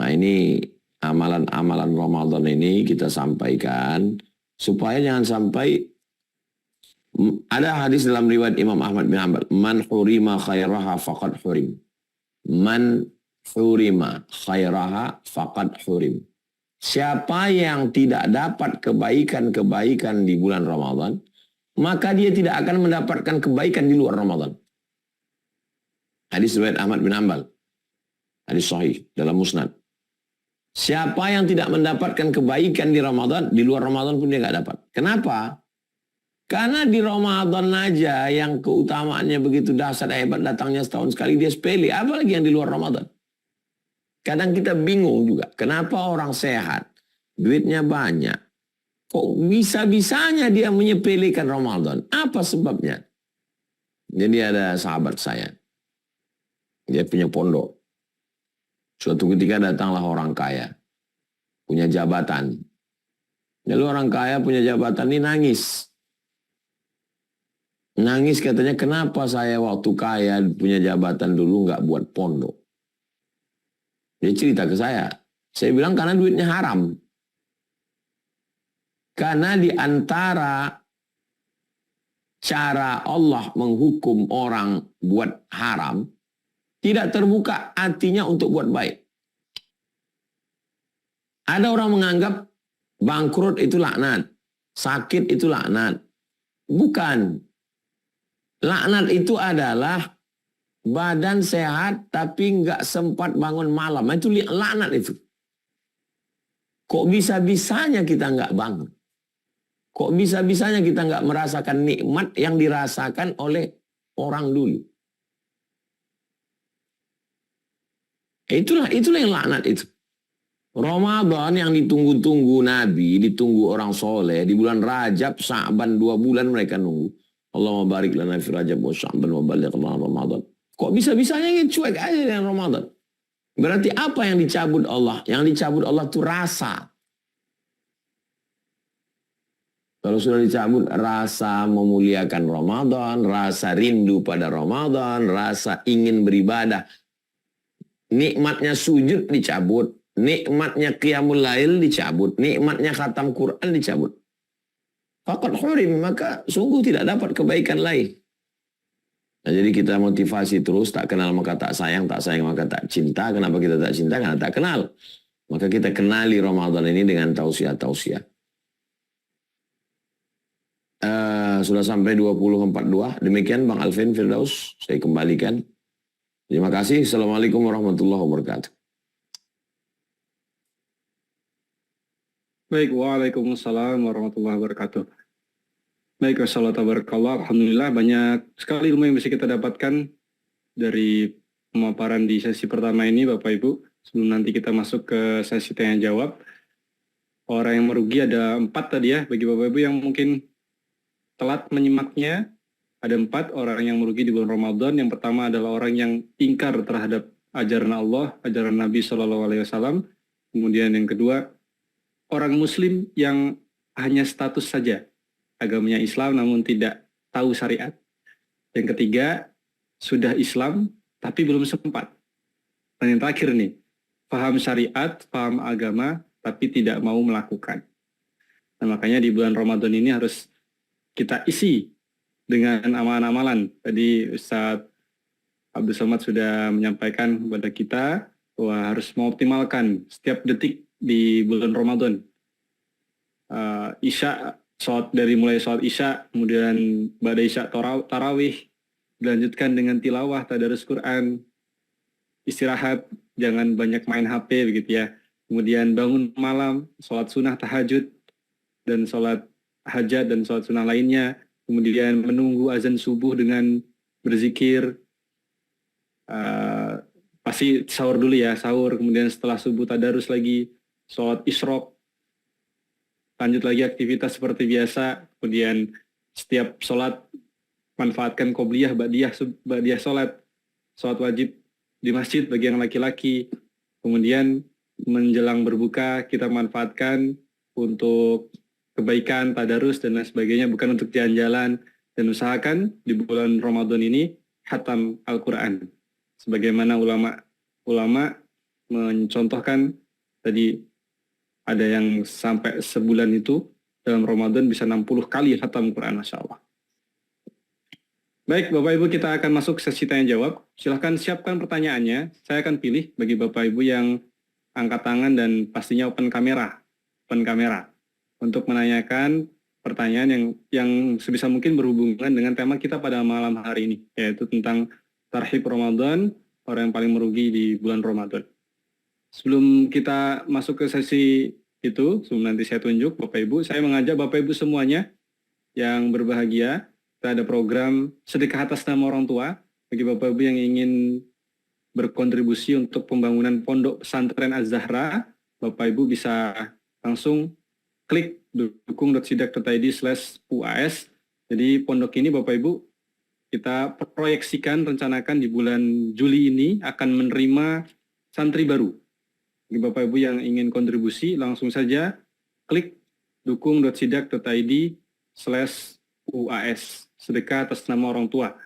Nah, ini amalan-amalan Ramadan ini kita sampaikan, supaya jangan sampai, ada hadis dalam riwayat Imam Ahmad bin Hanbal, man hurima khairaha faqad hurim. Man hurima khairaha faqad hurim. Siapa yang tidak dapat kebaikan-kebaikan di bulan Ramadan, maka dia tidak akan mendapatkan kebaikan di luar Ramadan. Hadis riwayat Ahmad bin Hanbal. Hadis sahih dalam Musnad. Siapa yang tidak mendapatkan kebaikan di Ramadan, di luar Ramadan pun dia nggak dapat. Kenapa? Karena di Ramadan aja yang keutamaannya begitu dahsyat hebat datangnya setahun sekali dia sepele. Apalagi yang di luar Ramadan. Kadang kita bingung juga. Kenapa orang sehat, duitnya banyak. Kok bisa-bisanya dia menyepelekan Ramadan? Apa sebabnya? Jadi ada sahabat saya. Dia punya pondok. Suatu ketika datanglah orang kaya. Punya jabatan. Lalu orang kaya punya jabatan ini nangis. Nangis katanya, kenapa saya waktu kaya punya jabatan dulu nggak buat pondok? Dia cerita ke saya. Saya bilang karena duitnya haram. Karena di antara cara Allah menghukum orang buat haram, tidak terbuka hatinya untuk buat baik. Ada orang menganggap bangkrut itu laknat, sakit itu laknat. Bukan. Laknat itu adalah badan sehat tapi nggak sempat bangun malam. Itu laknat itu. Kok bisa-bisanya kita nggak bangun? Kok bisa-bisanya kita nggak merasakan nikmat yang dirasakan oleh orang dulu? Itulah yang laknat itu. Ramadan yang ditunggu-tunggu Nabi, ditunggu orang soleh, di bulan Rajab, Sya'ban 2 bulan mereka nunggu. Allahumma barik lana fi Rajab wa Sya'ban wa balighna Ramadan. Kok bisa-bisanya ingin cuek aja dengan Ramadan? Berarti apa yang dicabut Allah? Yang dicabut Allah itu rasa. Kalau sudah dicabut rasa memuliakan Ramadan, rasa rindu pada Ramadan, rasa ingin beribadah. Nikmatnya sujud dicabut, nikmatnya qiyamul lail dicabut, nikmatnya khatam Quran dicabut. Faqad hurim, maka sungguh tidak dapat kebaikan lain. Nah, jadi kita motivasi terus, tak kenal maka tak sayang maka tak cinta. Kenapa kita tak cinta? Karena tak kenal. Maka kita kenali Ramadan ini dengan tausiah-tausiah. Sudah sampai 20.42. Demikian Bang Alvin Firdaus, saya kembalikan. Terima kasih. Assalamualaikum warahmatullahi wabarakatuh. Baik, waalaikumsalam warahmatullahi wabarakatuh. Baik, wassalamualaikum. Alhamdulillah banyak sekali ilmu yang bisa kita dapatkan dari pemaparan di sesi pertama ini, Bapak Ibu. Sebelum nanti kita masuk ke sesi tanya jawab, orang yang merugi ada 4 tadi ya, bagi Bapak Ibu yang mungkin telat menyimaknya. Ada 4 orang yang merugi di bulan Ramadan. Yang pertama adalah orang yang ingkar terhadap ajaran Allah, ajaran Nabi SAW. Kemudian yang kedua, orang Muslim yang hanya status saja, agamanya Islam namun tidak tahu syariat. Yang ketiga, sudah Islam tapi belum sempat. Dan yang terakhir nih, paham syariat, paham agama, tapi tidak mau melakukan. Nah, makanya di bulan Ramadan ini harus kita isi dengan amalan-amalan. Tadi Ustadz Abdul Somad sudah menyampaikan kepada kita bahwa harus mengoptimalkan setiap detik di bulan Ramadan. Isya, dari mulai sholat Isya, kemudian ba'da Isya tarawih, dilanjutkan dengan tilawah, tadarus Quran, istirahat, jangan banyak main HP begitu ya. Kemudian bangun malam, sholat sunnah tahajud, dan sholat hajat dan sholat sunnah lainnya. Kemudian menunggu azan subuh dengan berzikir. Pasti sahur dulu ya, sahur. Kemudian setelah subuh tadarus lagi, sholat isyraq. Lanjut lagi aktivitas seperti biasa. Kemudian setiap sholat manfaatkan qobliyah, ba'diyah sholat. Sholat wajib di masjid bagi yang laki-laki. Kemudian menjelang berbuka kita manfaatkan untuk kebaikan, tadarus dan lain sebagainya, bukan untuk jalan-jalan. Dan usahakan di bulan Ramadan ini khatam Al-Quran. Sebagaimana ulama mencontohkan tadi, ada yang sampai sebulan itu dalam Ramadan bisa 60 kali khatam Quran, Masya Allah. Baik, Bapak Ibu, kita akan masuk sesi tanya jawab. Silahkan siapkan pertanyaannya. Saya akan pilih bagi Bapak Ibu yang angkat tangan dan pastinya open kamera untuk menanyakan pertanyaan yang sebisa mungkin berhubungan dengan tema kita pada malam hari ini, yaitu tentang tarhib Ramadan, orang yang paling merugi di bulan Ramadan. Sebelum kita masuk ke sesi itu, sebelum nanti saya tunjuk Bapak Ibu, saya mengajak Bapak Ibu semuanya yang berbahagia, kita ada program sedekah atas nama orang tua bagi Bapak Ibu yang ingin berkontribusi untuk pembangunan Pondok Pesantren Az-Zahra. Bapak Ibu bisa langsung klik dukung.sidak.id/UAS. Jadi pondok ini Bapak Ibu kita proyeksikan, rencanakan di bulan Juli ini akan menerima santri baru. Bagi Bapak Ibu yang ingin kontribusi, langsung saja klik dukung.sidak.id/UAS, sedekah atas nama orang tua,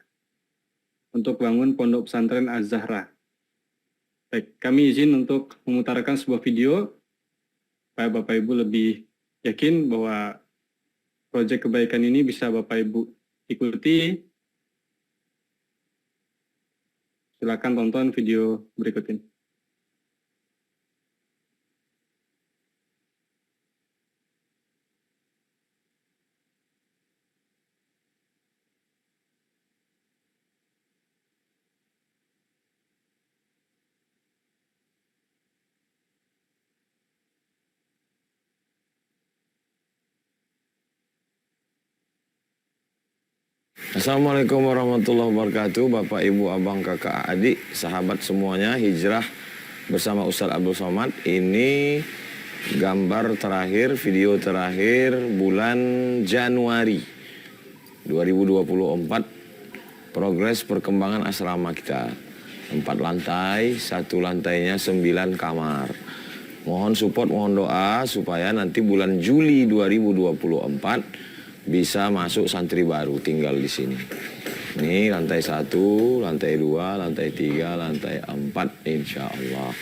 untuk bangun Pondok Pesantren Az-Zahra. Baik, kami izin untuk memutarkan sebuah video, supaya Bapak Ibu lebih yakin bahwa proyek kebaikan ini bisa Bapak Ibu ikuti. Silakan tonton video berikut ini. Assalamualaikum warahmatullahi wabarakatuh. Bapak, Ibu, Abang, Kakak, Adik, sahabat semuanya, Hijrah bersama Ustadz Abdul Somad. Ini gambar terakhir, video terakhir bulan Januari 2024. Progres perkembangan asrama kita. 4 lantai, 1 lantainya 9 kamar. Mohon support, mohon doa supaya nanti bulan Juli 2024 bisa masuk santri baru tinggal di sini. Ini lantai 1, lantai 2, lantai 3, lantai 4, insya Allah.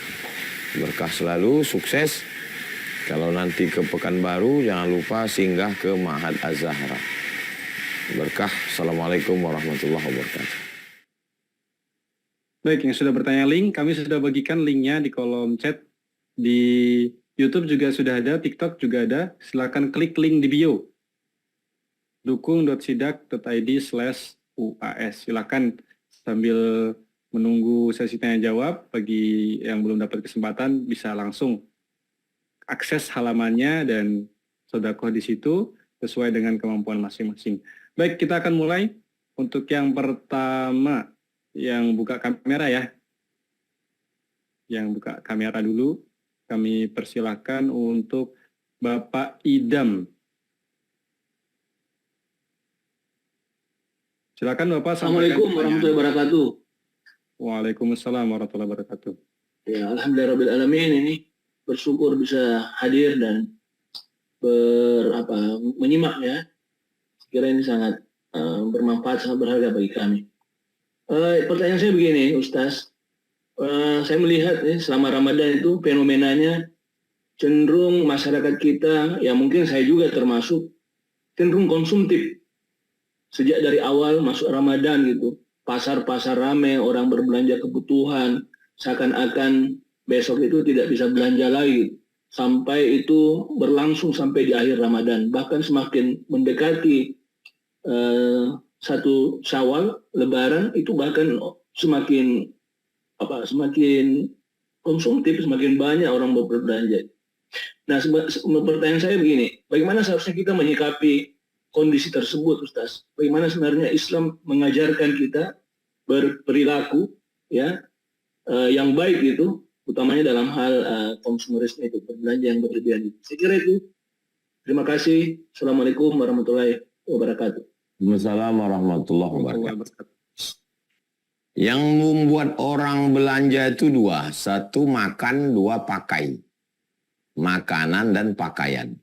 Berkah selalu, sukses. Kalau nanti ke Pekanbaru, jangan lupa singgah ke Ma'had Az-Zahra. Berkah. Assalamualaikum warahmatullahi wabarakatuh. Baik, yang sudah bertanya link, kami sudah bagikan linknya di kolom chat. Di YouTube juga sudah ada, TikTok juga ada. Silakan klik link di bio. dukung.sidak.id/UAS. Silakan sambil menunggu sesi tanya jawab, bagi yang belum dapat kesempatan bisa langsung akses halamannya dan sedekah di situ sesuai dengan kemampuan masing-masing. Baik, kita akan mulai. Untuk yang pertama, yang buka kamera ya. Yang buka kamera dulu, kami persilahkan untuk Bapak Idam. Silakan Bapak. Assalamualaikum warahmatullahi wabarakatuh. Waalaikumsalam warahmatullahi wabarakatuh. Ya, alhamdulillahirabbil ini bersyukur bisa hadir dan menyimak ya. Sekira ini sangat bermanfaat, sangat berharga bagi kami. Pertanyaan saya begini, Ustaz. Saya melihat selama Ramadan itu fenomenanya cenderung masyarakat kita, ya mungkin saya juga termasuk, cenderung konsumtif. Sejak dari awal masuk Ramadan gitu, pasar-pasar ramai, orang berbelanja kebutuhan, seakan-akan besok itu tidak bisa belanja lagi. Sampai itu berlangsung sampai di akhir Ramadan. Bahkan semakin mendekati 1 Syawal, Lebaran, itu bahkan semakin konsumtif, semakin banyak orang berbelanja. Nah, pertanyaan saya begini, bagaimana seharusnya kita menyikapi kondisi tersebut, Ustaz? Bagaimana sebenarnya Islam mengajarkan kita berperilaku ya yang baik itu, utamanya dalam hal konsumerisme itu, berbelanja yang berlebihan itu. Saya kira itu. Terima kasih. Assalamualaikum warahmatullahi wabarakatuh. Waalaikumsalam warahmatullahi wabarakatuh. Yang membuat orang belanja itu 2. 1 makan, 2 pakai. Makanan dan pakaian.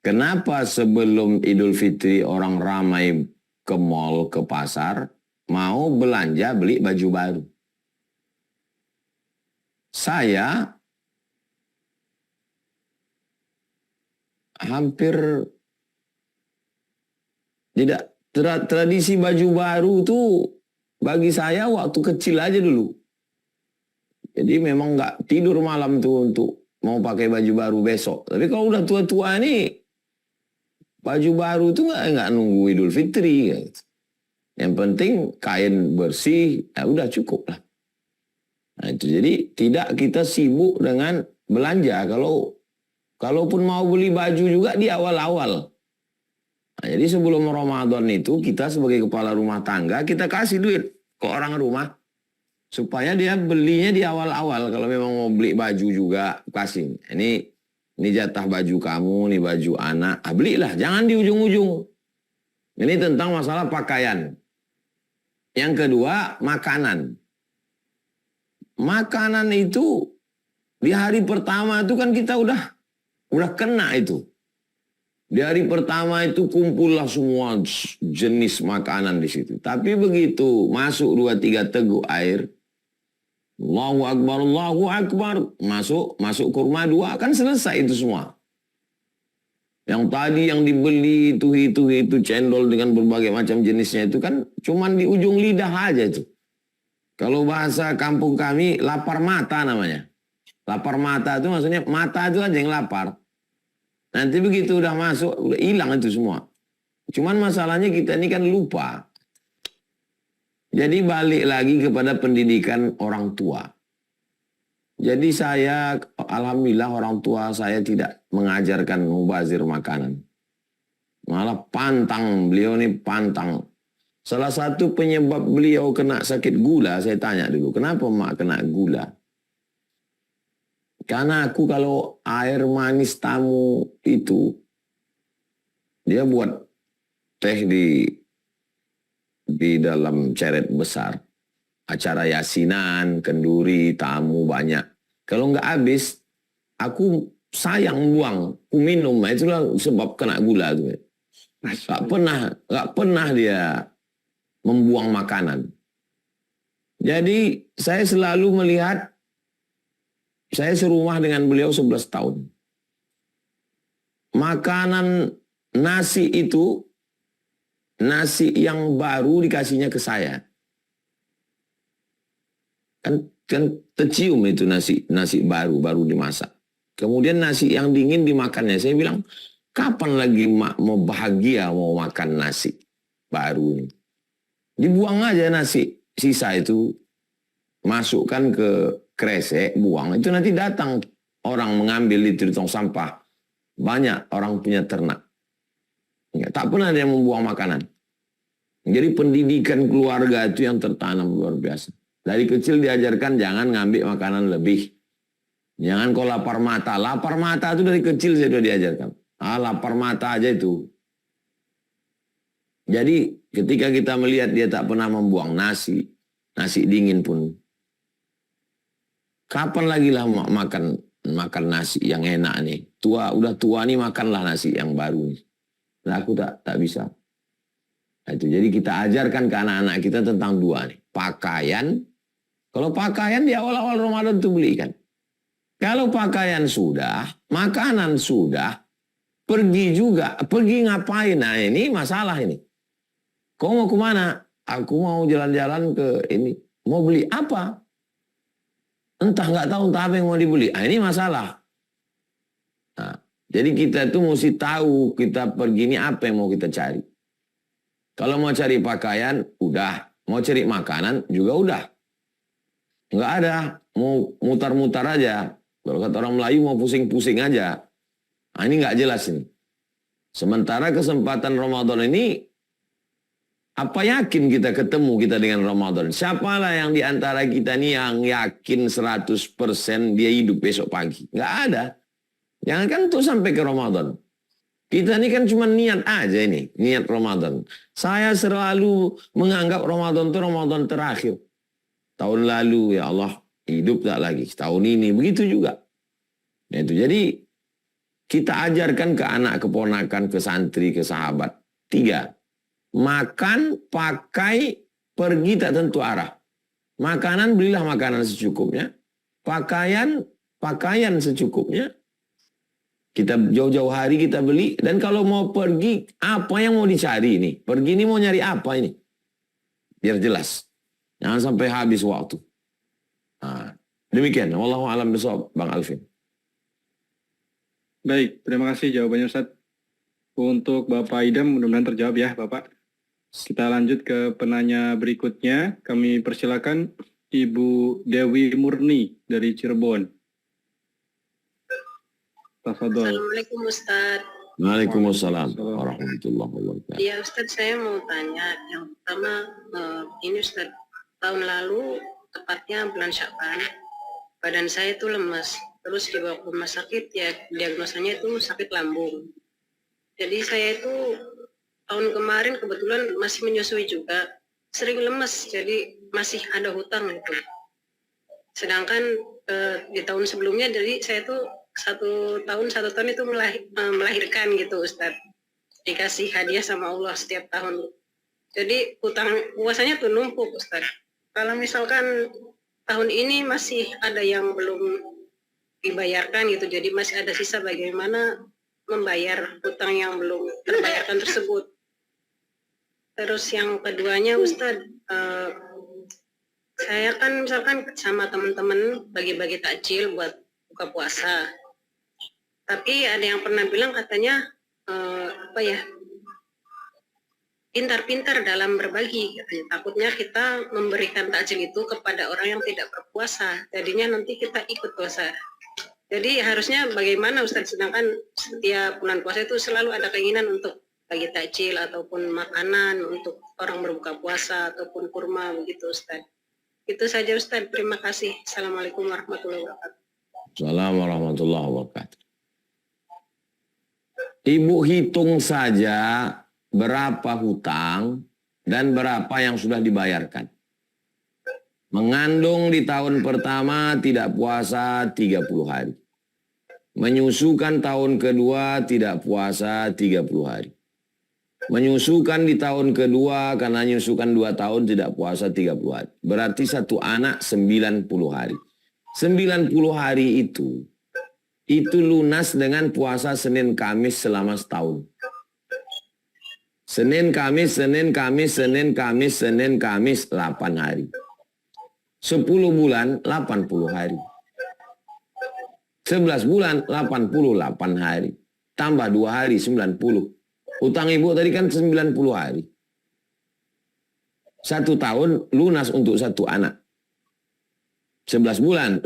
Kenapa sebelum Idul Fitri orang ramai ke mall, ke pasar, mau belanja beli baju baru? Saya hampir tidak, tradisi baju baru itu bagi saya waktu kecil aja dulu. Jadi memang nggak tidur malam tuh untuk mau pakai baju baru besok. Tapi kalau udah tua-tua nih, baju baru itu nggak nunggu Idul Fitri. Gitu. Yang penting kain bersih, ya udah cukup lah. Nah itu jadi tidak kita sibuk dengan belanja. Kalaupun mau beli baju juga di awal-awal. Nah, jadi sebelum Ramadan itu kita sebagai kepala rumah tangga kita kasih duit ke orang rumah supaya dia belinya di awal-awal. Kalau memang mau beli baju juga kasih. Ini jatah baju kamu, ini baju anak. Belilah, jangan di ujung-ujung. Ini tentang masalah pakaian. Yang kedua, makanan. Makanan itu di hari pertama itu kan kita udah kena itu. Di hari pertama itu kumpullah semua jenis makanan di situ. Tapi begitu masuk 2-3 teguk air, Allahu Akbar, Allahu Akbar, masuk kurma 2, kan selesai itu semua. Yang tadi yang dibeli itu cendol dengan berbagai macam jenisnya itu kan cuman di ujung lidah aja itu. Kalau bahasa kampung kami lapar mata namanya. Lapar mata itu maksudnya mata itu aja yang lapar. Nanti begitu udah masuk, udah hilang itu semua. Cuman masalahnya kita ini kan lupa. Jadi balik lagi kepada pendidikan orang tua. Jadi saya, alhamdulillah orang tua saya tidak mengajarkan mubazir makanan. Malah pantang, beliau ini pantang. Salah satu penyebab beliau kena sakit gula, saya tanya dulu, kenapa mak kena gula? Karena aku kalau air manis tamu itu, dia buat teh di dalam ceret besar. Acara yasinan, kenduri, tamu banyak. Kalau nggak habis, aku sayang buang, aku minum. Itulah sebab kena gula. Nggak pernah dia membuang makanan. Jadi saya selalu melihat, saya serumah dengan beliau 11 tahun. Makanan nasi itu, nasi yang baru dikasihnya ke saya. Kan tercium itu nasi baru dimasak. Kemudian nasi yang dingin dimakannya. Saya bilang, kapan lagi mak mau bahagia mau makan nasi baru ini? Dibuang aja nasi sisa itu, masukkan ke kresek, buang. Itu nanti datang orang mengambil itu di tong sampah. Banyak orang punya ternak. Tak pernah ada yang membuang makanan. Jadi pendidikan keluarga itu yang tertanam luar biasa. Dari kecil diajarkan jangan ngambil makanan lebih. Jangan kau lapar mata. Lapar mata itu dari kecil saya sudah diajarkan. Lapar mata aja itu. Jadi ketika kita melihat dia tak pernah membuang nasi dingin pun. Kapan lagi lah makan nasi yang enak nih. Udah tua nih makanlah nasi yang baru nih. Nah, aku tak bisa. Nah, itu. Jadi kita ajarkan ke anak-anak kita tentang 2 nih. Pakaian. Kalau pakaian di awal-awal Ramadan itu belikan. Kalau pakaian sudah, makanan sudah, pergi juga. Pergi ngapain? Nah ini masalah ini. Kau mau kemana? Aku mau jalan-jalan ke ini. Mau beli apa? Entah nggak tahu entah apa yang mau dibeli. Nah, ini masalah. Nah, jadi kita tuh mesti tahu kita pergi ini apa yang mau kita cari. Kalau mau cari pakaian, udah. Mau cari makanan, juga udah. Nggak ada. Mau mutar-mutar aja. Kalau kata orang Melayu mau pusing-pusing aja. Nah, ini nggak jelas ini. Sementara kesempatan Ramadan ini, apa yakin kita ketemu kita dengan Ramadan? Siapalah yang diantara kita ini yang yakin 100% dia hidup besok pagi? Nggak ada. Jangan kan tuh sampai ke Ramadan. Kita ini kan cuma niat aja ini. Niat Ramadan. Saya selalu menganggap Ramadan itu Ramadan terakhir. Tahun lalu ya Allah hidup tak lagi. Tahun ini begitu juga. Nah, itu. Jadi kita ajarkan ke anak, keponakan, ke santri, ke sahabat. 3. Makan, pakai, pergi tak tentu arah. Makanan, belilah makanan secukupnya. Pakaian secukupnya. Kita jauh-jauh hari kita beli. Dan kalau mau pergi, apa yang mau dicari ini? Pergi ini mau nyari apa ini? Biar jelas. Jangan sampai habis waktu. Nah, demikian. Wallahu a'lam bishawab, Bang Alvin. Baik, terima kasih jawabannya Ustaz. Untuk Bapak Idam, mudah-mudahan terjawab ya Bapak. Kita lanjut ke penanya berikutnya. Kami persilakan Ibu Dewi Murni dari Cirebon. Tafadhol. Assalamualaikum Ustaz. Waalaikumsalam warahmatullahi wabarakatuh. Ya Ustadz, saya mau tanya. Yang pertama, ini Ustadz, tahun lalu, tepatnya bulan Sya'ban, badan saya itu lemas. Terus dibawa ke rumah sakit, ya diagnosanya itu sakit lambung. Jadi saya itu tahun kemarin kebetulan masih menyusui juga, sering lemas, jadi masih ada hutang gitu. Sedangkan di tahun sebelumnya, jadi saya tuh satu tahun itu melahirkan gitu Ustadz, dikasih hadiah sama Allah setiap tahun. Jadi hutang puasanya tuh numpuk Ustadz. Kalau misalkan tahun ini masih ada yang belum dibayarkan gitu, jadi masih ada sisa, bagaimana membayar hutang yang belum terbayarkan tersebut. Terus yang keduanya Ustadz, saya kan misalkan sama teman-teman bagi-bagi takjil buat buka puasa. Tapi ada yang pernah bilang katanya pintar-pintar dalam berbagi katanya. Takutnya kita memberikan takjil itu kepada orang yang tidak berpuasa, jadinya nanti kita ikut puasa. Jadi harusnya bagaimana Ustadz, sedangkan setiap bulan puasa itu selalu ada keinginan untuk bagi takjil ataupun makanan untuk orang berbuka puasa ataupun kurma begitu Ustadz. Itu saja Ustadz, terima kasih. Assalamualaikum warahmatullahi wabarakatuh. Assalamualaikum warahmatullahi wabarakatuh. Ibu hitung saja berapa hutang dan berapa yang sudah dibayarkan. Mengandung di tahun pertama tidak puasa 30 hari. Menyusukan tahun kedua tidak puasa 30 hari. Menyusukan di tahun kedua karena menyusukan 2 tahun tidak puasa 30 hari. Berarti satu anak 90 hari. 90 hari itu lunas dengan puasa Senin Kamis selama setahun. Senin Kamis, Senin Kamis, Senin Kamis, Senin Kamis 8 hari. 10 bulan 80 hari. 11 bulan 88 hari. Tambah 2 hari 90. Utang ibu tadi kan 90 hari. 1 tahun lunas untuk 1 anak. 11 bulan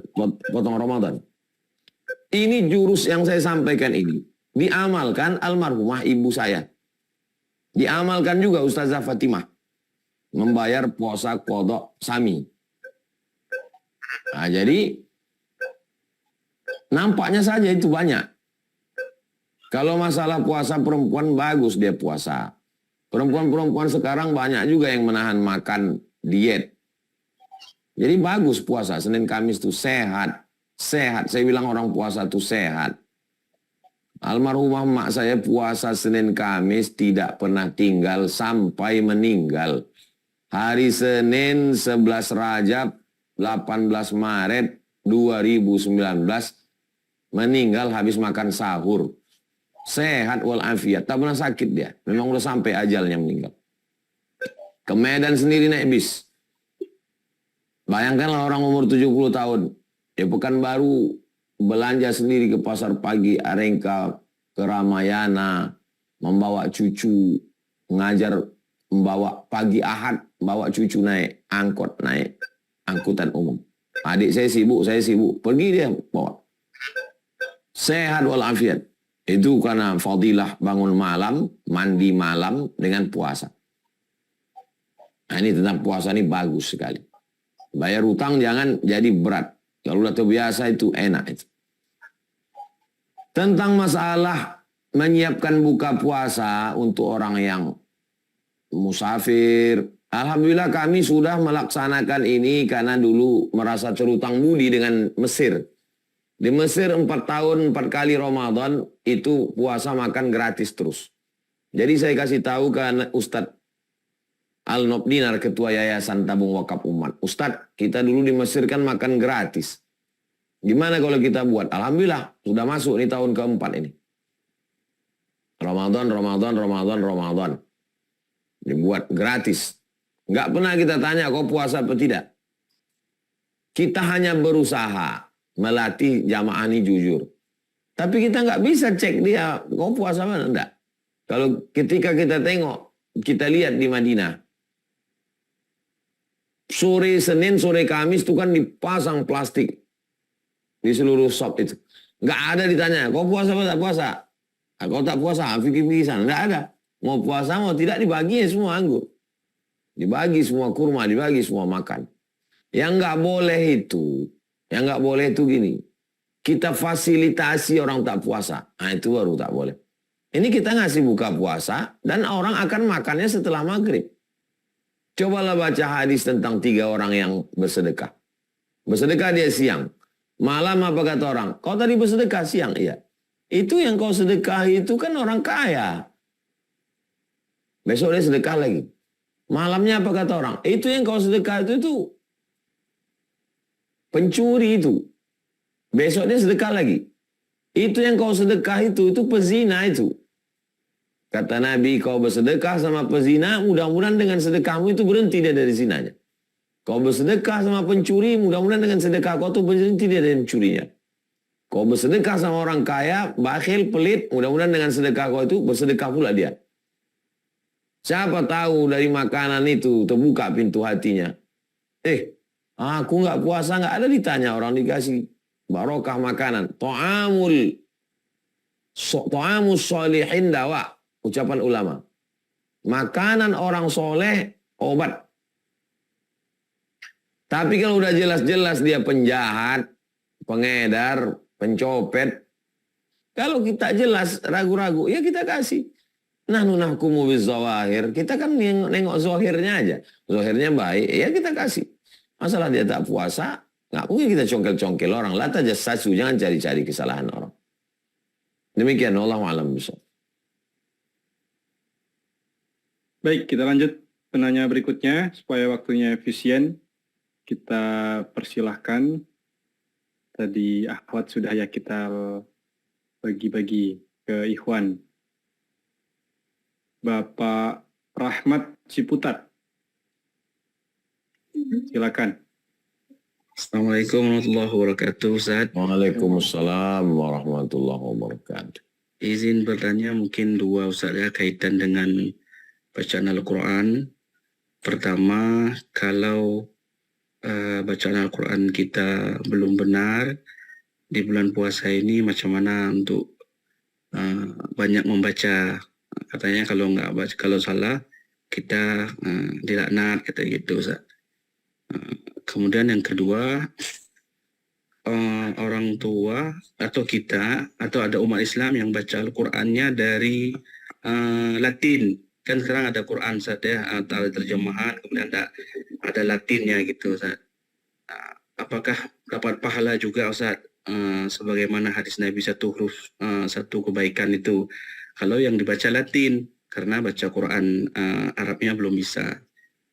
potong Ramadan. Ini jurus yang saya sampaikan ini diamalkan almarhumah ibu saya. Diamalkan juga Ustazah Fatimah. Membayar puasa qadha sami. Nah, jadi nampaknya saja itu banyak. Kalau masalah puasa perempuan, bagus dia puasa. Perempuan-perempuan sekarang banyak juga yang menahan makan diet. Jadi bagus puasa. Senin Kamis itu sehat. Sehat. Saya bilang orang puasa itu sehat. Almarhumah mak saya puasa Senin Kamis tidak pernah tinggal sampai meninggal. Hari Senin 11 Rajab 18 Maret 2019 meninggal habis makan sahur. Sehat walafiat, tak pernah sakit dia. Memang udah sampai ajalnya meninggal. Ke Medan sendiri naik bis. Bayangkanlah orang umur 70 tahun. Ya Pekanbaru belanja sendiri ke pasar pagi, Arengka, ke Ramayana, membawa cucu, ngajar, membawa pagi Ahad, bawa cucu naik angkot, naik angkutan umum. Adik saya sibuk, pergi dia bawa. Sehat walafiat. Itu karena fadilah bangun malam, mandi malam dengan puasa. Nah, ini tentang puasa ini bagus sekali. Bayar utang jangan jadi berat. Kalau udah terbiasa itu enak itu. Tentang masalah menyiapkan buka puasa untuk orang yang musafir. Alhamdulillah kami sudah melaksanakan ini karena dulu merasa terutang budi dengan Mesir. Di Mesir 4 tahun 4 kali Ramadan itu puasa makan gratis terus. Jadi saya kasih tahu ke Ustadz Al-Nobdinar, Ketua Yayasan Tabung Wakaf Umat. Ustadz, kita dulu di Mesir kan makan gratis. Gimana kalau kita buat? Alhamdulillah sudah masuk nih tahun keempat ini. Ramadan. Dibuat gratis. Nggak pernah kita tanya kau puasa atau tidak. Kita hanya berusaha melatih jamaah ini jujur. Tapi kita nggak bisa cek dia, kau puasa mana? Enggak. Kalau ketika kita tengok, kita lihat di Madinah. Sore Senin, sore Kamis itu kan dipasang plastik. Di seluruh shop itu. Nggak ada ditanya, kau puasa apa tak puasa? Kalau tak puasa, fikir-fikir sana. Tidak ada. Mau puasa, mau tidak, dibagi semua anggur. Dibagi semua kurma, dibagi semua makan. Yang nggak boleh itu gini. Kita fasilitasi orang tak puasa. Nah, itu baru tak boleh. Ini kita ngasih buka puasa dan orang akan makannya setelah maghrib. Cobalah baca hadis tentang 3 orang yang bersedekah. Bersedekah dia siang. Malam apa kata orang? Kau tadi bersedekah siang? Iya. Itu yang kau sedekah itu kan orang kaya. Besok dia sedekah lagi. Malamnya apa kata orang? Itu yang kau sedekah itu pencuri itu. Besok dia sedekah lagi. Itu yang kau sedekah itu pezina itu. Kata Nabi, kau bersedekah sama pezina, mudah-mudahan dengan sedekahmu itu berhenti dia dari zinanya. Kau bersedekah sama pencuri, mudah-mudahan dengan sedekah kau itu berhenti dia dari mencurinya. Kau bersedekah sama orang kaya, bakhil, pelit, mudah-mudahan dengan sedekah kau itu bersedekah pula dia. Siapa tahu dari makanan itu terbuka pintu hatinya. Aku nggak puasa, nggak ada ditanya orang dikasih barokah makanan. Ta'amus sholihin dawa. Ucapan ulama. Makanan orang soleh, obat. Tapi kalau udah jelas-jelas dia penjahat, pengedar, pencopet. Kalau kita jelas, ragu-ragu, ya kita kasih. Nahnu nahkumu bizawahir. Kita kan nengok zahirnya aja. Zahirnya baik, ya kita kasih. Masalah dia tak puasa, nggak mungkin kita congkel-congkel orang. La tajassasu, jangan cari-cari kesalahan orang. Demikian, wallahu a'lam bishawab. Baik, kita lanjut penanya berikutnya supaya waktunya efisien. Kita persilahkan. Tadi akhwat sudah ya kita bagi-bagi ke ikhwan. Bapak Rahmat Ciputat. Silakan. Assalamualaikum warahmatullahi wabarakatuh, Ustaz. Waalaikumsalam warahmatullahi wabarakatuh. Izin bertanya mungkin 2, Ustaz, ya, kaitan dengan bacaan Al-Quran. Pertama, kalau bacaan Al-Quran kita belum benar di bulan puasa ini, macam mana untuk banyak membaca? Katanya kalau nggak baca, kalau salah kita dilaknat, kata gitu, Ustaz. Kemudian yang kedua, orang tua atau kita atau ada umat Islam yang baca Al-Qur'annya dari Latin. Kan sekarang ada Quran, Ustaz, ya, atau terjemahan, kemudian ada Latinnya gitu, Ustaz. Apakah dapat pahala juga, Ustaz, sebagaimana hadis Nabi satu huruf satu kebaikan itu kalau yang dibaca Latin, karena baca Quran Arabnya belum bisa.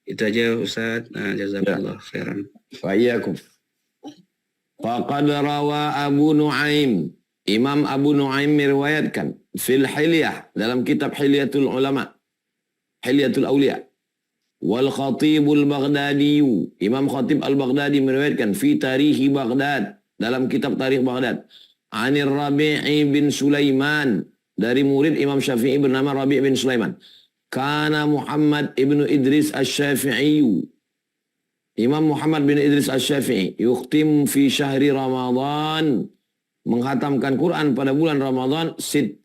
Itu aja, Ustaz. Jazakallah khairan. Wa iyyakum. Faqad rawa Abu Nuaim. Imam Abu Nuaim meriwayatkan fil Hilyah, dalam kitab Hilyatul Ulama, Hilyatul Awliya. Wal Khatibul Baghdadi, Imam Khatib Al-Baghdadi meriwayatkan fi Tarihi Baghdad, dalam kitab Tarikh Baghdad. Anir Rabi'i bin Sulaiman, dari murid Imam Syafi'i bernama Rabi' bin Sulaiman. Kana Muhammad ibnu Idris Asy-Syafi'i, Imam Muhammad bin Idris Asy-Syafi'i yukhtim fi syahri Ramadan, menghatamkan Quran pada bulan Ramadan 60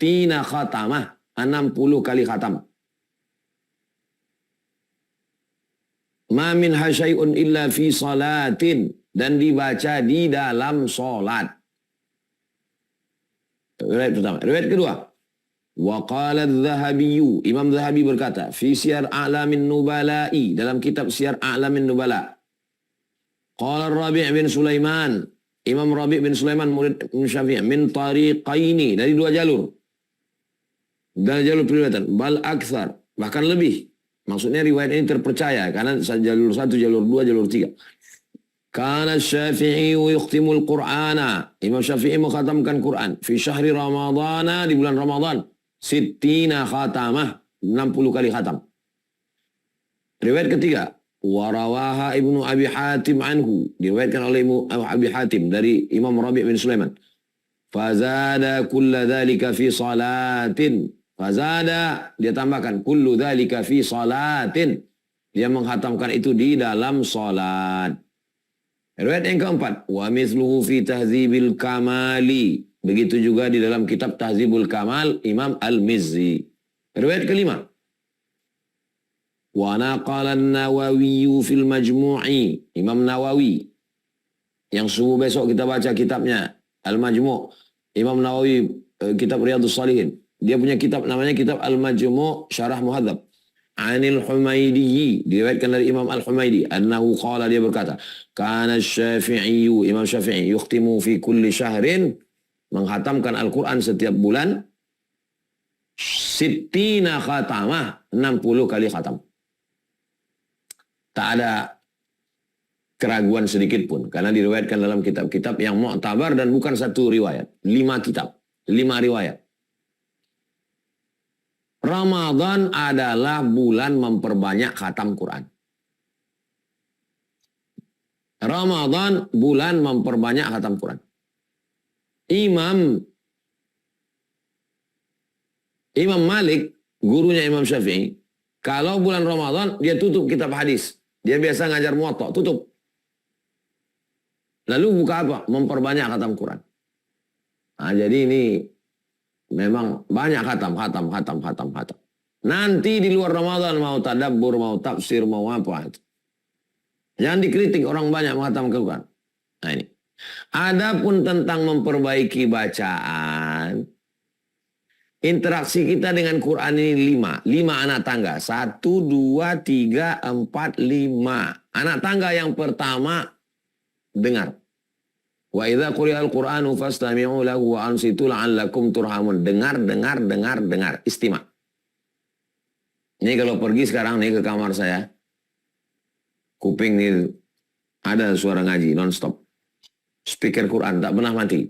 khatamah, 60 kali khatam. Ma min hasyai'un illa fi salatin, dan dibaca di dalam salat. Riwayat pertama. Riwayat kedua. Wa qala adz-Dzahabi, Imam Dzahabi berkata, fi Siyar A'lamin Nubala'i, dalam kitab Siyar A'lamin Nubala. Qala Rabi' bin Sulaiman, Imam Rabi' bin Sulaiman murid Syafi'i, min tariqaini, dari 2 jalur. Dan jalur periwayatan, bal aktsar, bahkan lebih. Maksudnya riwayat ini terpercaya karena jalur 1, jalur 2, jalur 3. Kana Syafi'i yukhtimul Qur'ana, Imam Syafi'i mengkhatamkan Quran fi syahri Ramadana, di bulan Ramadan, 60 khatamah, 60 kali khatam. Riwayat ketiga, warawaha Ibnu Abi Hatim anhu, diriwayatkan oleh Ibnu Abi Hatim dari Imam Rabi' bin Sulaiman. Fazada kulla dzalika fi salatin. Fazada, dia tambahkan, kullu dzalika fi salatin. Dia menghatamkan itu di dalam salat. Riwayat yang keempat, wa mithluhu fi tahdzibil kamali, Begitu juga di dalam kitab Tahzibul Kamal Imam Al-Mizzi. Riwayat kelima. Wa naqala an-Nawawi fil Majmu'i. Imam Nawawi yang subuh besok kita baca kitabnya Al-Majmu'. Imam Nawawi kitab Riyadhus Shalihin. Dia punya kitab namanya kitab Al-Majmu' Syarah Muhadzab. Anil Humaidi, diriwayatkan dari Imam Al-Humaidi, annahu qala, dia berkata, kana Syafi'i, Imam Syafi'i yukhtimu fi kulli syahrin, menghatamkan Al-Quran setiap bulan 60 khatamah, 60 kali khatam. Tak ada keraguan sedikit pun, karena diriwayatkan dalam kitab-kitab yang mu'tabar dan bukan satu riwayat, 5 kitab, 5 riwayat. Ramadan adalah bulan memperbanyak khatam Quran. Ramadan bulan memperbanyak khatam Quran. Imam Malik, gurunya Imam Syafi'i, kalau bulan Ramadan dia tutup kitab hadis. Dia biasa ngajar muwatta, tutup. Lalu buka apa? Memperbanyak khatam Quran. Nah, jadi ini memang banyak khatam. Nanti di luar Ramadan mau tadabbur, mau tafsir, mau apa itu. Jangan dikritik orang banyak menghatam Quran. Nah ini. Adapun tentang memperbaiki bacaan, interaksi kita dengan Quran ini 5 anak tangga. 1, 2, 3, 4, 5. Anak tangga yang pertama, dengar. Wa idza quri'al Qur'anu fastami'u lahu wa ansitu la'allakum turhamun. Dengar. Istima'. Ini kalau pergi sekarang nih ke kamar saya, kuping nih ada suara ngaji non-stop. Speaker Quran tak pernah mati.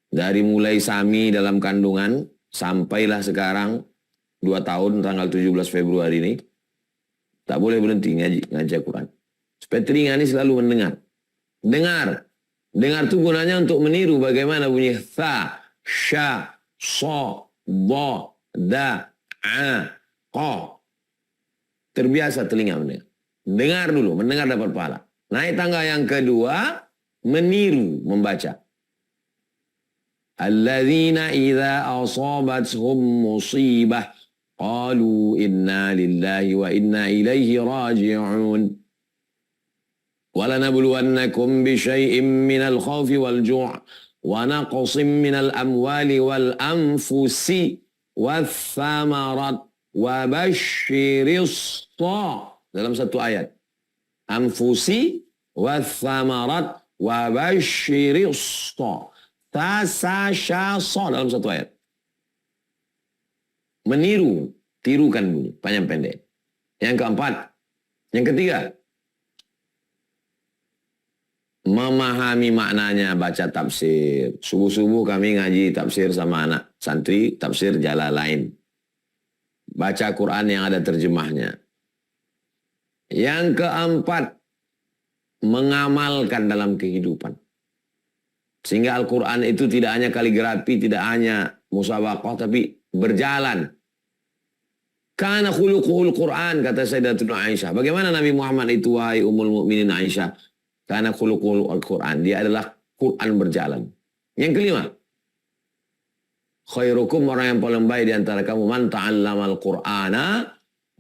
Dari mulai Sami dalam kandungan sampailah sekarang 2 tahun tanggal 17 Februari ini tak boleh berhenti ngaji Quran. Supaya telinga ini selalu mendengar. Dengar itu gunanya untuk meniru bagaimana bunyi tha, sya, so, bo, da, a, ko. Terbiasa telinga mendengar. Dengar dulu, mendengar dapat pahala. Naik tangga yang kedua, meniru, membaca. Alladzina idza asabathum musibah qalu inna lillahi wa inna ilaihi raji'un. وَلَنَبْلُوَنَّكُمْ بِشَيْءٍ مِّنَ الْخَوْفِ وَالْجُوعِ وَنَقْصٍ مِّنَ الْأَمْوَالِ وَالْأَنفُسِ وَالثَّمَرَاتِ وَبَشِّرِ الصَّابِرِينَ. Dalam satu ayat. Anfusi wathamarat wabashshiri الصَّابِرِينَ. Tasashasa dalam satu ayat. Meniru, tirukan bunyi, panjang pendek. Yang keempat, yang ketiga, memahami maknanya, baca tafsir. Subuh-subuh kami ngaji tafsir sama anak santri, tafsir Jalalain. Baca Quran yang ada terjemahnya. Yang keempat, mengamalkan dalam kehidupan. Sehingga Al-Quran itu tidak hanya kaligrafi, tidak hanya musabaqah, tapi berjalan. Kana khuluquhul Quran, kata Sayyidatuna Aisyah. Bagaimana Nabi Muhammad itu, wahai Ummul Mukminin Aisyah? Karena khuluqul Al-Quran. Dia adalah Quran berjalan. Yang kelima. Khairukum, orang yang paling baik di antara kamu. Man ta'allamal Qur'ana.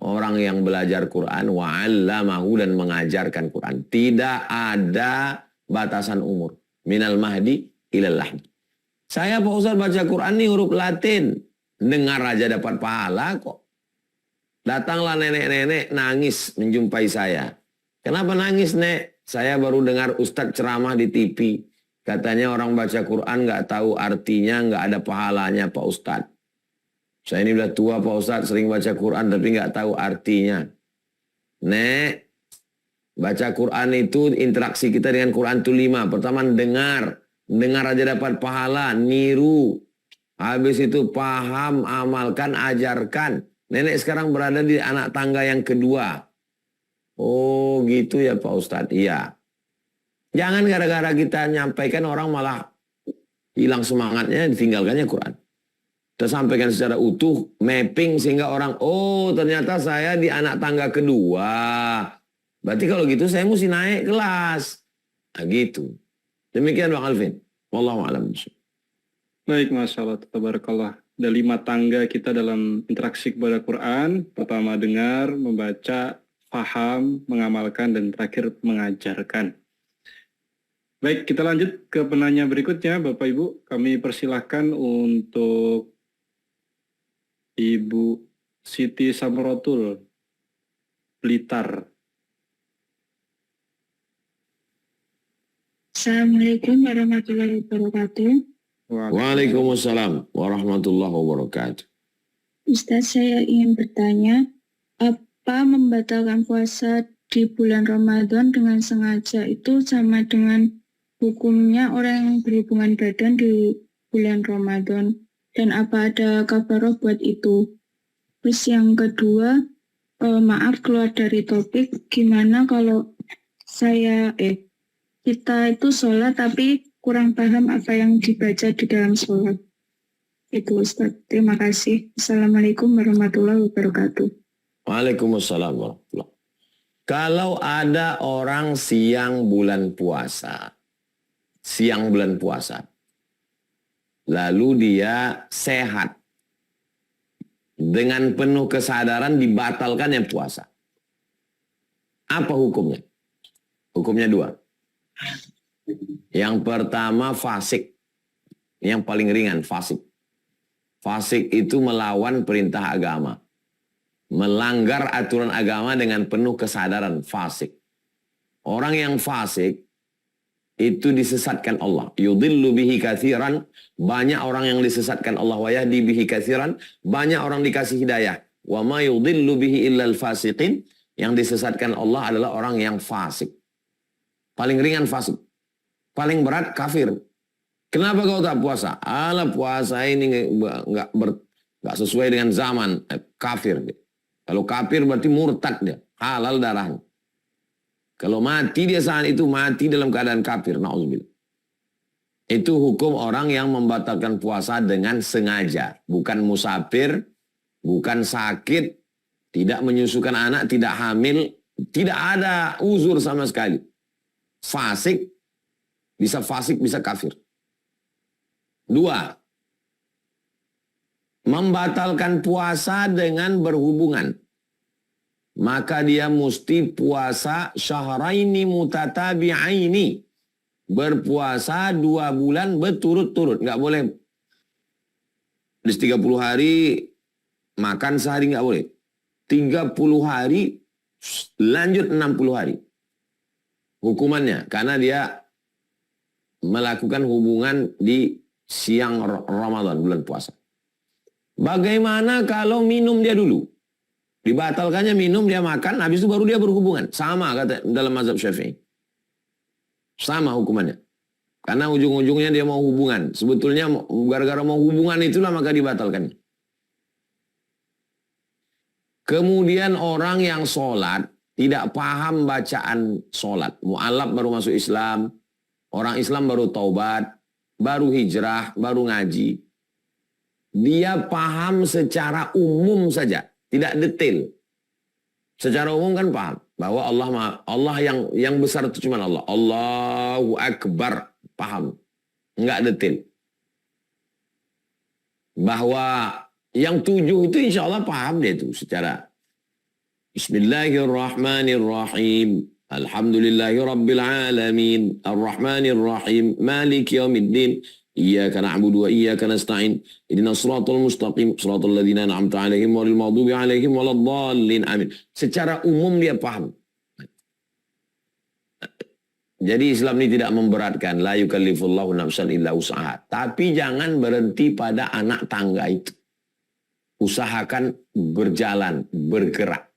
Orang yang belajar Quran. Wa'allamahu, dan mengajarkan Quran. Tidak ada batasan umur. Minal mahdi ilal lahdi. Saya Pak Ustaz baca Quran ini huruf Latin. Dengar aja dapat pahala kok. Datanglah nenek-nenek nangis menjumpai saya. Kenapa nangis, Nek? Saya baru dengar Ustadz ceramah di TV. Katanya orang baca Quran nggak tahu artinya, nggak ada pahalanya Pak Ustadz. Saya ini udah tua Pak Ustadz, sering baca Quran tapi nggak tahu artinya. Nek, baca Quran itu interaksi kita dengan Quran itu 5. Pertama dengar. Dengar aja dapat pahala, niru. Habis itu paham, amalkan, ajarkan. Nenek sekarang berada di anak tangga yang kedua. Oh gitu ya Pak Ustadz. Iya. Jangan gara-gara kita nyampaikan orang malah hilang semangatnya, ditinggalkannya Quran. Kita sampaikan secara utuh, mapping sehingga orang, oh ternyata saya di anak tangga kedua. Berarti kalau gitu saya mesti naik kelas. Nah gitu. Demikian Bang Alvin. Wallahu a'lam. Baik, Masya Allah, tabarakallah. Ada 5 tangga kita dalam interaksi kepada Quran. Pertama dengar, membaca, paham, mengamalkan, dan terakhir mengajarkan. Baik, kita lanjut ke penanya berikutnya, Bapak Ibu. Kami persilahkan untuk Ibu Siti Samrotul, Blitar. Assalamualaikum warahmatullahi wabarakatuh. Waalaikumsalam warahmatullahi wabarakatuh. Ustaz, saya ingin bertanya, apa membatalkan puasa di bulan Ramadan dengan sengaja itu sama dengan hukumnya orang yang berhubungan badan di bulan Ramadan? Dan apa ada kafaroh buat itu? Terus yang kedua, maaf keluar dari topik, gimana kalau kita itu sholat tapi kurang paham apa yang dibaca di dalam sholat? Itu Ustaz. Terima kasih. Assalamualaikum warahmatullahi wabarakatuh. Waalaikumsalam warahmatullahi wabarakatuh. Kalau ada orang siang bulan puasa, lalu dia sehat, dengan penuh kesadaran dibatalkannya puasa. Apa hukumnya? Hukumnya 2. Yang pertama fasik. Yang paling ringan fasik. Fasik itu melawan perintah agama. Melanggar aturan agama dengan penuh kesadaran, fasik. Orang yang fasik itu disesatkan Allah. Yudhillu bihi katsiran, banyak orang yang disesatkan Allah, wa yahdi bihi katsiran, banyak orang dikasih hidayah. Wa ma yudhillu bihi illal fasiqin, yang disesatkan Allah adalah orang yang fasik. Paling ringan fasik. Paling berat kafir. Kenapa kau tak puasa? Alah, puasa ini enggak sesuai dengan zaman. Kafir dia. Kalau kafir berarti murtad dia, halal darahnya. Kalau mati dia saat itu mati dalam keadaan kafir, na'udzubillah. Itu hukum orang yang membatalkan puasa dengan sengaja. Bukan musafir, bukan sakit, tidak menyusukan anak, tidak hamil, tidak ada uzur sama sekali. Fasik, bisa kafir. 2. Membatalkan puasa dengan berhubungan. Maka dia mesti puasa syahraini mutatabi'aini. Berpuasa 2 bulan berturut-turut. Nggak boleh. Di 30 hari makan sehari nggak boleh. 30 hari lanjut 60 hari. Hukumannya. Karena dia melakukan hubungan di siang Ramadan, bulan puasa. Bagaimana kalau minum dia dulu? Dibatalkannya minum, dia makan, habis itu baru dia berhubungan. Sama kata dalam mazhab Syafi'i. Sama hukumannya. Karena ujung-ujungnya dia mau hubungan. Sebetulnya gara-gara mau hubungan itulah maka dibatalkannya. Kemudian orang yang sholat tidak paham bacaan sholat. Mu'alaf baru masuk Islam. Orang Islam baru taubat. Baru hijrah, baru ngaji. Dia paham secara umum saja. Tidak detail. Secara umum kan paham bahwa Allah yang besar itu cuma Allah. Allahu Akbar, paham. Enggak detail. Bahwa yang 7 itu insya Allah paham dia itu secara Bismillahirrahmanirrahim. Alhamdulillahi Rabbil Alamin. Ar-Rahmanir-Rahim. Malik Yawmiddin. Iyyaka na'budu wa iyyaka nasta'in. Ihdinas siratal mustaqim, siratal ladzina an'amta 'alaihim ghairil maghdubi 'alaihim waladdallin. Amin. Secara umum dia paham. Jadi Islam ini tidak memberatkan, la yukallifullahu nafsan illa wus'aha. Tapi jangan berhenti pada anak tangga itu. Usahakan berjalan, bergerak.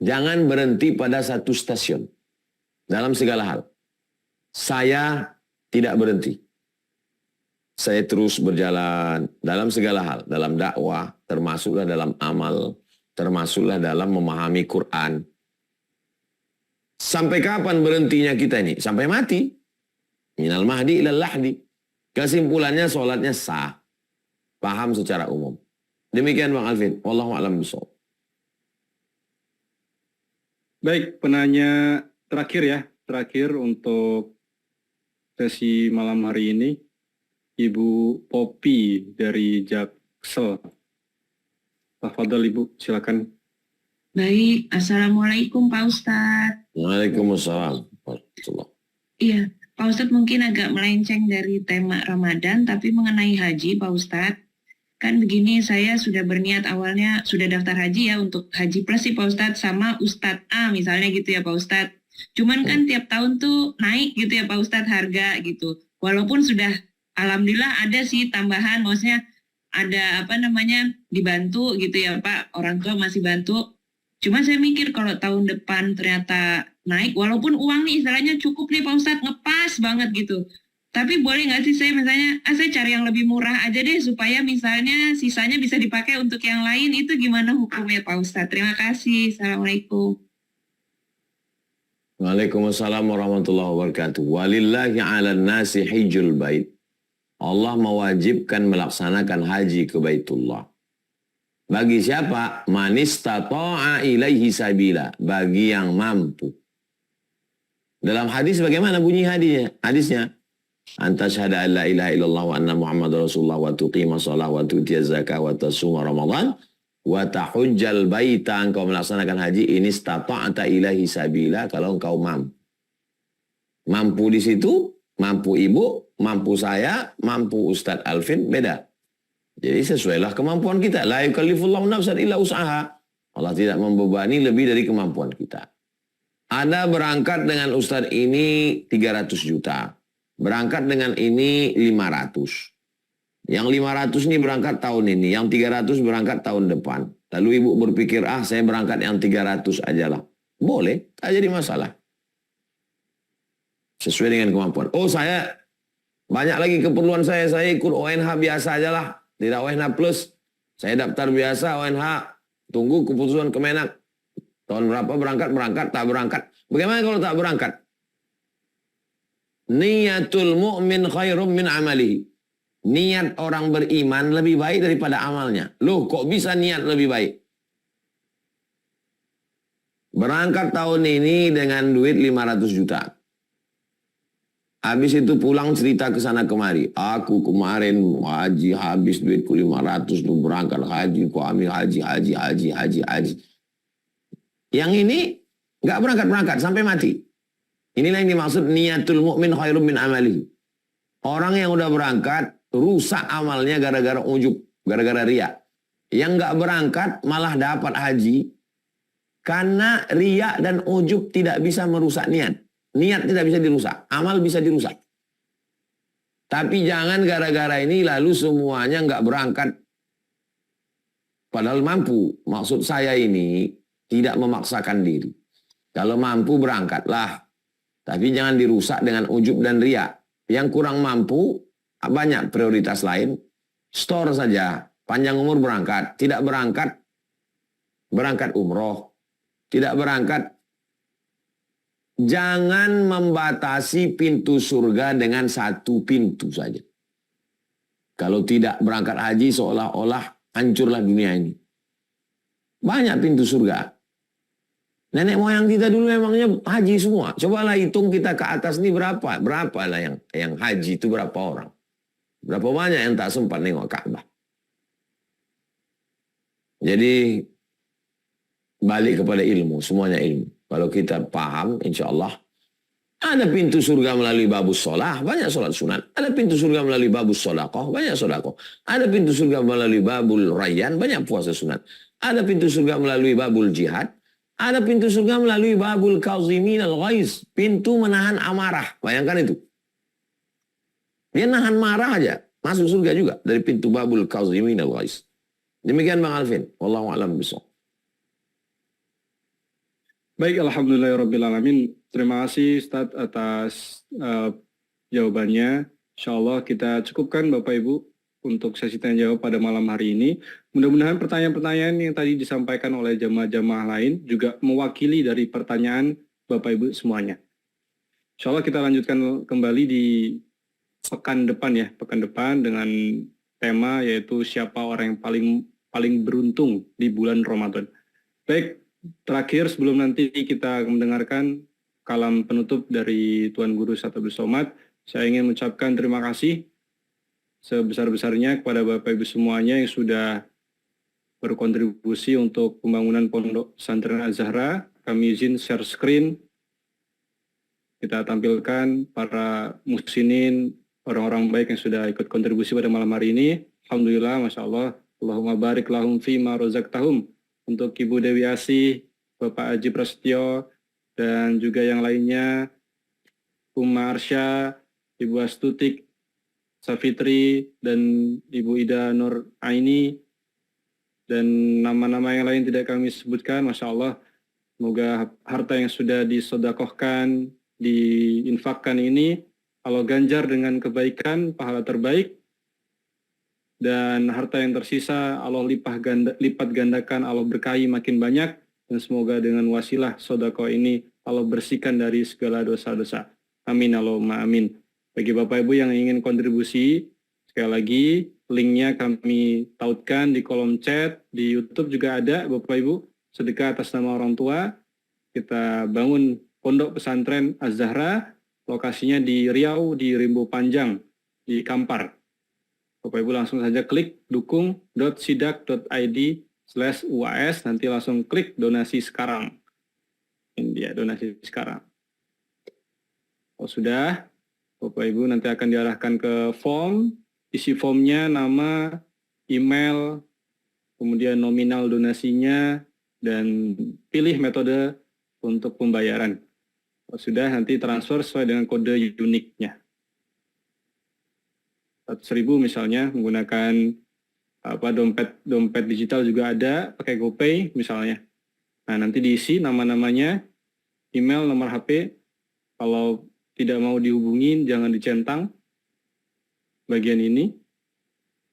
Jangan berhenti pada satu stasiun. Dalam segala hal. Saya tidak berhenti. Saya terus berjalan dalam segala hal. Dalam dakwah, termasuklah dalam amal, termasuklah dalam memahami Quran. Sampai kapan berhentinya kita ini? Sampai mati. Minal mahdi ilal lahdi. Kesimpulannya sholatnya sah. Paham secara umum. Demikian Bang Alvin. Wallahu a'lam bishawab. Baik, penanya terakhir ya. Terakhir untuk sesi malam hari ini. Ibu Popi dari Jaksel. Tafadhal Ibu, silakan. Baik, Assalamualaikum Pak Ustadz. Waalaikumsalam warahmatullahi. Iya, Pak Ustadz mungkin agak melenceng dari tema Ramadan, tapi mengenai haji Pak Ustadz. Kan begini, saya sudah berniat awalnya, sudah daftar haji ya untuk haji plus sih Pak Ustadz, sama Ustadz A misalnya gitu ya Pak Ustadz. Cuman kan tiap tahun tuh naik gitu ya Pak Ustadz harga gitu. Walaupun sudah, alhamdulillah ada sih tambahan, maksudnya ada dibantu gitu ya Pak, orang tua masih bantu. Cuma saya mikir kalau tahun depan ternyata naik, walaupun uang nih istilahnya cukup nih Pak Ustadz, ngepas banget gitu. Tapi boleh nggak sih saya misalnya, saya cari yang lebih murah aja deh supaya misalnya sisanya bisa dipakai untuk yang lain, itu gimana hukumnya Pak Ustadz? Terima kasih. Assalamualaikum. Waalaikumsalam warahmatullahi wabarakatuh. Walillahi 'alan nasi hijjul bait. Allah mewajibkan melaksanakan haji ke Baitullah. Bagi siapa? Man istata'a ilaihi sabila. Bagi yang mampu. Dalam hadis bagaimana bunyi hadisnya? Anta syahada an la ilaha illallah wa anna Muhammadar Rasulullah wa tuqima shalah wa tu'tiya zakah wa tasuma Ramadan wa tahujjal baita, engkau melaksanakan haji ini stata'ata ilahi sabila, kalau engkau mampu. Mampu di situ, mampu ibu, mampu saya, mampu Ustadz Alvin, beda. Jadi sesuailah kemampuan kita. La yukallifullahu nafsan illa usaha. Allah tidak membebani lebih dari kemampuan kita. Ada berangkat dengan Ustadz ini 300 juta. Berangkat dengan ini 500. Yang 500 ini berangkat tahun ini. Yang 300 berangkat tahun depan. Lalu ibu berpikir, saya berangkat yang 300 aja lah. Boleh, tak jadi masalah. Sesuai dengan kemampuan. Saya banyak lagi keperluan saya ikut ONH biasa aja lah. Tidak ONH plus. Saya daftar biasa ONH. Tunggu keputusan Kemenak. Tahun berapa berangkat, tak berangkat. Bagaimana kalau tak berangkat? Niyatul mu'min khairum min amalihi. Niat orang beriman lebih baik daripada amalnya. Loh, kok bisa niat lebih baik? Berangkat tahun ini dengan duit 500 juta. Habis itu pulang cerita ke sana kemari. Aku kemarin haji habis duitku 500 tuh berangkat haji, ku ambil haji. Yang ini nggak berangkat sampai mati. Inilah yang dimaksud niyatul mu'min khairum min amalihi. Orang yang udah berangkat rusak amalnya gara-gara ujub, gara-gara riya. Yang nggak berangkat malah dapat haji karena riya dan ujub tidak bisa merusak niat. Niat tidak bisa dirusak, amal bisa dirusak. Tapi jangan gara-gara ini lalu semuanya nggak berangkat. Padahal mampu. Maksud saya ini tidak memaksakan diri. Kalau mampu berangkatlah. Tapi jangan dirusak dengan ujub dan riya. Yang kurang mampu, banyak prioritas lain. Store saja. Panjang umur berangkat. Tidak berangkat, berangkat umroh. Tidak berangkat. Jangan membatasi pintu surga dengan satu pintu saja. Kalau tidak berangkat haji seolah-olah hancurlah dunia ini. Banyak pintu surga. Nenek moyang kita dulu memangnya haji semua. Cobalah hitung kita ke atas ini berapa. Berapa lah yang haji itu berapa orang. Berapa banyak yang tak sempat nengok Ka'bah. Jadi balik kepada ilmu. Semuanya ilmu. Kalau kita paham insya Allah. Ada pintu surga melalui babus sholah. Banyak sholat sunat. Ada pintu surga melalui babus sholaqoh. Banyak sholaqoh. Ada pintu surga melalui babul rayyan. Banyak puasa sunat. Ada pintu surga melalui babul jihad. Ada pintu surga melalui babul kazimin al-ghaiz. Pintu menahan amarah. Bayangkan itu. Dia nahan marah aja. Masuk surga juga. Dari pintu babul kazimin al-ghaiz. Demikian Bang Alvin. Wallahu a'lam bishawab. Baik, alhamdulillahirrabbilalamin. Terima kasih Ustaz atas jawabannya. Insyaallah kita cukupkan Bapak Ibu untuk sesi tanya jawab pada malam hari ini. Mudah-mudahan pertanyaan-pertanyaan yang tadi disampaikan oleh jamaah-jamaah lain juga mewakili dari pertanyaan Bapak Ibu semuanya. Insyaallah kita lanjutkan kembali di pekan depan ya, pekan depan dengan tema yaitu siapa orang yang paling beruntung di bulan Ramadan. Baik, terakhir sebelum nanti kita mendengarkan kalam penutup dari Tuan Guru Ustaz Abdul Somad, saya ingin mengucapkan terima kasih sebesar-besarnya kepada Bapak Ibu semuanya yang sudah berkontribusi untuk pembangunan Pondok Pesantren Az-Zahra. Kami izin share screen. Kita tampilkan para muhsinin, orang-orang baik yang sudah ikut kontribusi pada malam hari ini. Alhamdulillah, Masya Allah. Allahumma barik lahum fima rozaktahum. Untuk Ibu Dewi Asih, Bapak Haji Prasetyo, dan juga yang lainnya, Umma Arsya, Ibu Astutik, Safitri, dan Ibu Ida Nur Aini, dan nama-nama yang lain tidak kami sebutkan. Masya Allah, semoga harta yang sudah disodakohkan, diinfakkan ini, Allah ganjar dengan kebaikan, pahala terbaik, dan harta yang tersisa Allah lipat gandakan, Allah berkahi makin banyak, dan semoga dengan wasilah sodakoh ini Allah bersihkan dari segala dosa-dosa. Amin Allahumma amin. Bagi Bapak Ibu yang ingin kontribusi, sekali lagi linknya kami tautkan di kolom chat, di YouTube juga ada Bapak Ibu, sedekah atas nama orang tua. Kita bangun Pondok Pesantren Az-Zahra, lokasinya di Riau, di Rimbo Panjang, di Kampar. Bapak Ibu langsung saja klik dukung.sidak.id/UAS, nanti langsung klik donasi sekarang. Ini dia donasi sekarang. Oh sudah, Bapak Ibu nanti akan diarahkan ke form, isi formnya nama, email, kemudian nominal donasinya, dan pilih metode untuk pembayaran. Oh, sudah, nanti transfer sesuai dengan kode uniknya. 100.000 misalnya, menggunakan dompet digital juga ada, pakai GoPay misalnya. Nah, nanti diisi nama-namanya, email, nomor HP. Kalau tidak mau dihubungin, jangan dicentang bagian ini.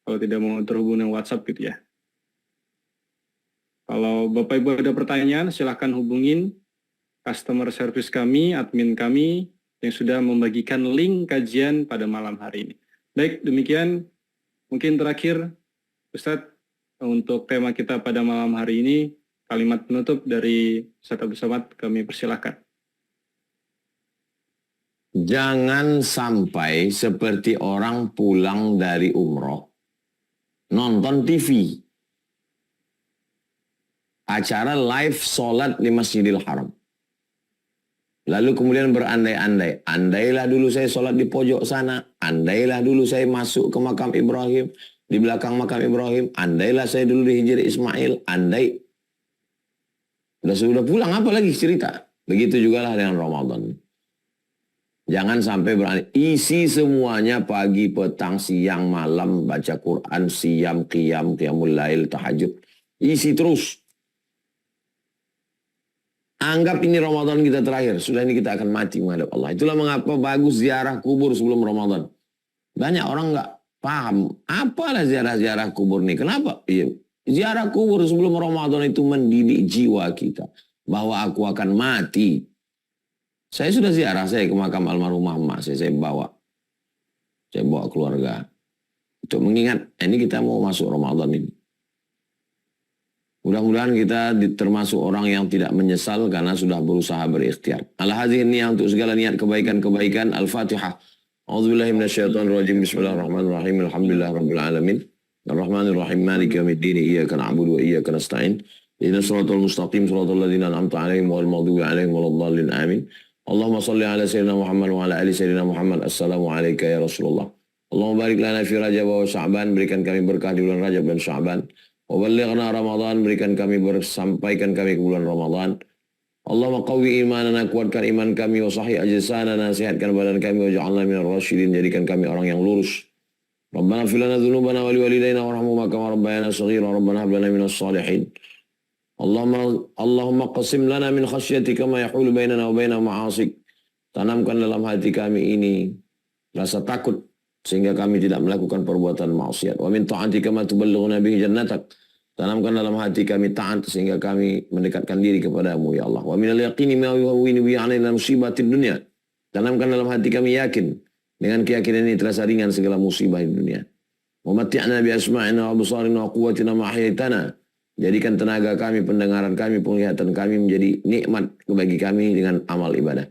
Kalau tidak mau terhubung dengan WhatsApp gitu ya. Kalau Bapak Ibu ada pertanyaan, silahkan hubungin customer service kami, admin kami, yang sudah membagikan link kajian pada malam hari ini. Baik, demikian mungkin terakhir, Ustadz, untuk tema kita pada malam hari ini, kalimat penutup dari Ustadz Abdul Somad kami persilahkan. Jangan sampai seperti orang pulang dari umroh, nonton TV, acara live sholat di Masjidil Haram. Lalu kemudian berandai-andai, andailah dulu saya sholat di pojok sana, andailah dulu saya masuk ke makam Ibrahim, di belakang makam Ibrahim, andailah saya dulu di Hijri Ismail, andai. Sudah pulang, apa lagi cerita? Begitu jugalah dengan Ramadan. Jangan sampai berani. Isi semuanya pagi, petang, siang, malam, baca Quran, siam, qiyam, qiyamul lail, tahajud. Isi terus. Anggap ini Ramadan kita terakhir. Sudah ini kita akan mati menghadap Allah. Itulah mengapa bagus ziarah kubur sebelum Ramadan. Banyak orang nggak paham. Apalah ziarah-ziarah kubur ini? Kenapa? Iya. Ziarah kubur sebelum Ramadan itu mendidik jiwa kita. Bahwa aku akan mati. Saya sudah ziarah, saya ke makam almarhumah emak saya bawa keluarga untuk mengingat ini kita mau masuk Ramadan ini. Mudah-mudahan kita termasuk orang yang tidak menyesal karena sudah berusaha berikhtiar. Al-hadhihi niyah untuk segala niat kebaikan-kebaikan. Al-Fatihah. A'udzubillahi minasyaitonirrajim. Bismillahirrahmanirrahim. Alhamdulillahirabbil alamin. Arrahmanirrahim. Maliki yaumiddin. Iyyaka na'budu wa iyyaka nasta'in. Ihdinas siratal mustaqim. Siratal ladzina an'amta 'alaihim ghairil maghdubi 'alaihim waladdallin. Amin. Allahumma salli ala sayyidina Muhammad wa ala ali sayyidina Muhammad. Assalamu alayka ya Rasulullah. Allahumma barik lana fi Rajab wa Sya'ban, berikan kami berkah di bulan Rajab dan Sya'ban. Wa ballighna Ramadan, berikan kami sampaikan kami ke bulan Ramadan. Allahumma qawwi imanana, kuatkan iman kami, wa sahih ajsanana, sehatkan badan kami, wa ja'alna minar rasyidin, jadikan kami orang yang lurus. Rabbana ighfir lana dzunubana wa liwalidayna warhamhuma kama rabbayana shaghira. Rabbana hab lana minas shalihin. Allahumma qasim lana min khasyatika ma yahulu bainana wa baina ma'asik. Tanamkan dalam hati kami ini rasa takut sehingga kami tidak melakukan perbuatan maksiat. Wa min ta'atika ma tuballighuna bihi jannatak. Tanamkan dalam hati kami taat sehingga kami mendekatkan diri kepadamu ya Allah. Wa minal yaqini ma yuhawwinu bihi 'alaina musibatid dunya. Tanamkan dalam hati kami yakin dengan keyakinan ini terasa ringan segala musibah di dunia. Wa matti'na bi asma'ina wa absarina wa quwwatina ma ahyaitana. Jadikan tenaga kami, pendengaran kami, penglihatan kami menjadi nikmat bagi kami dengan amal ibadah.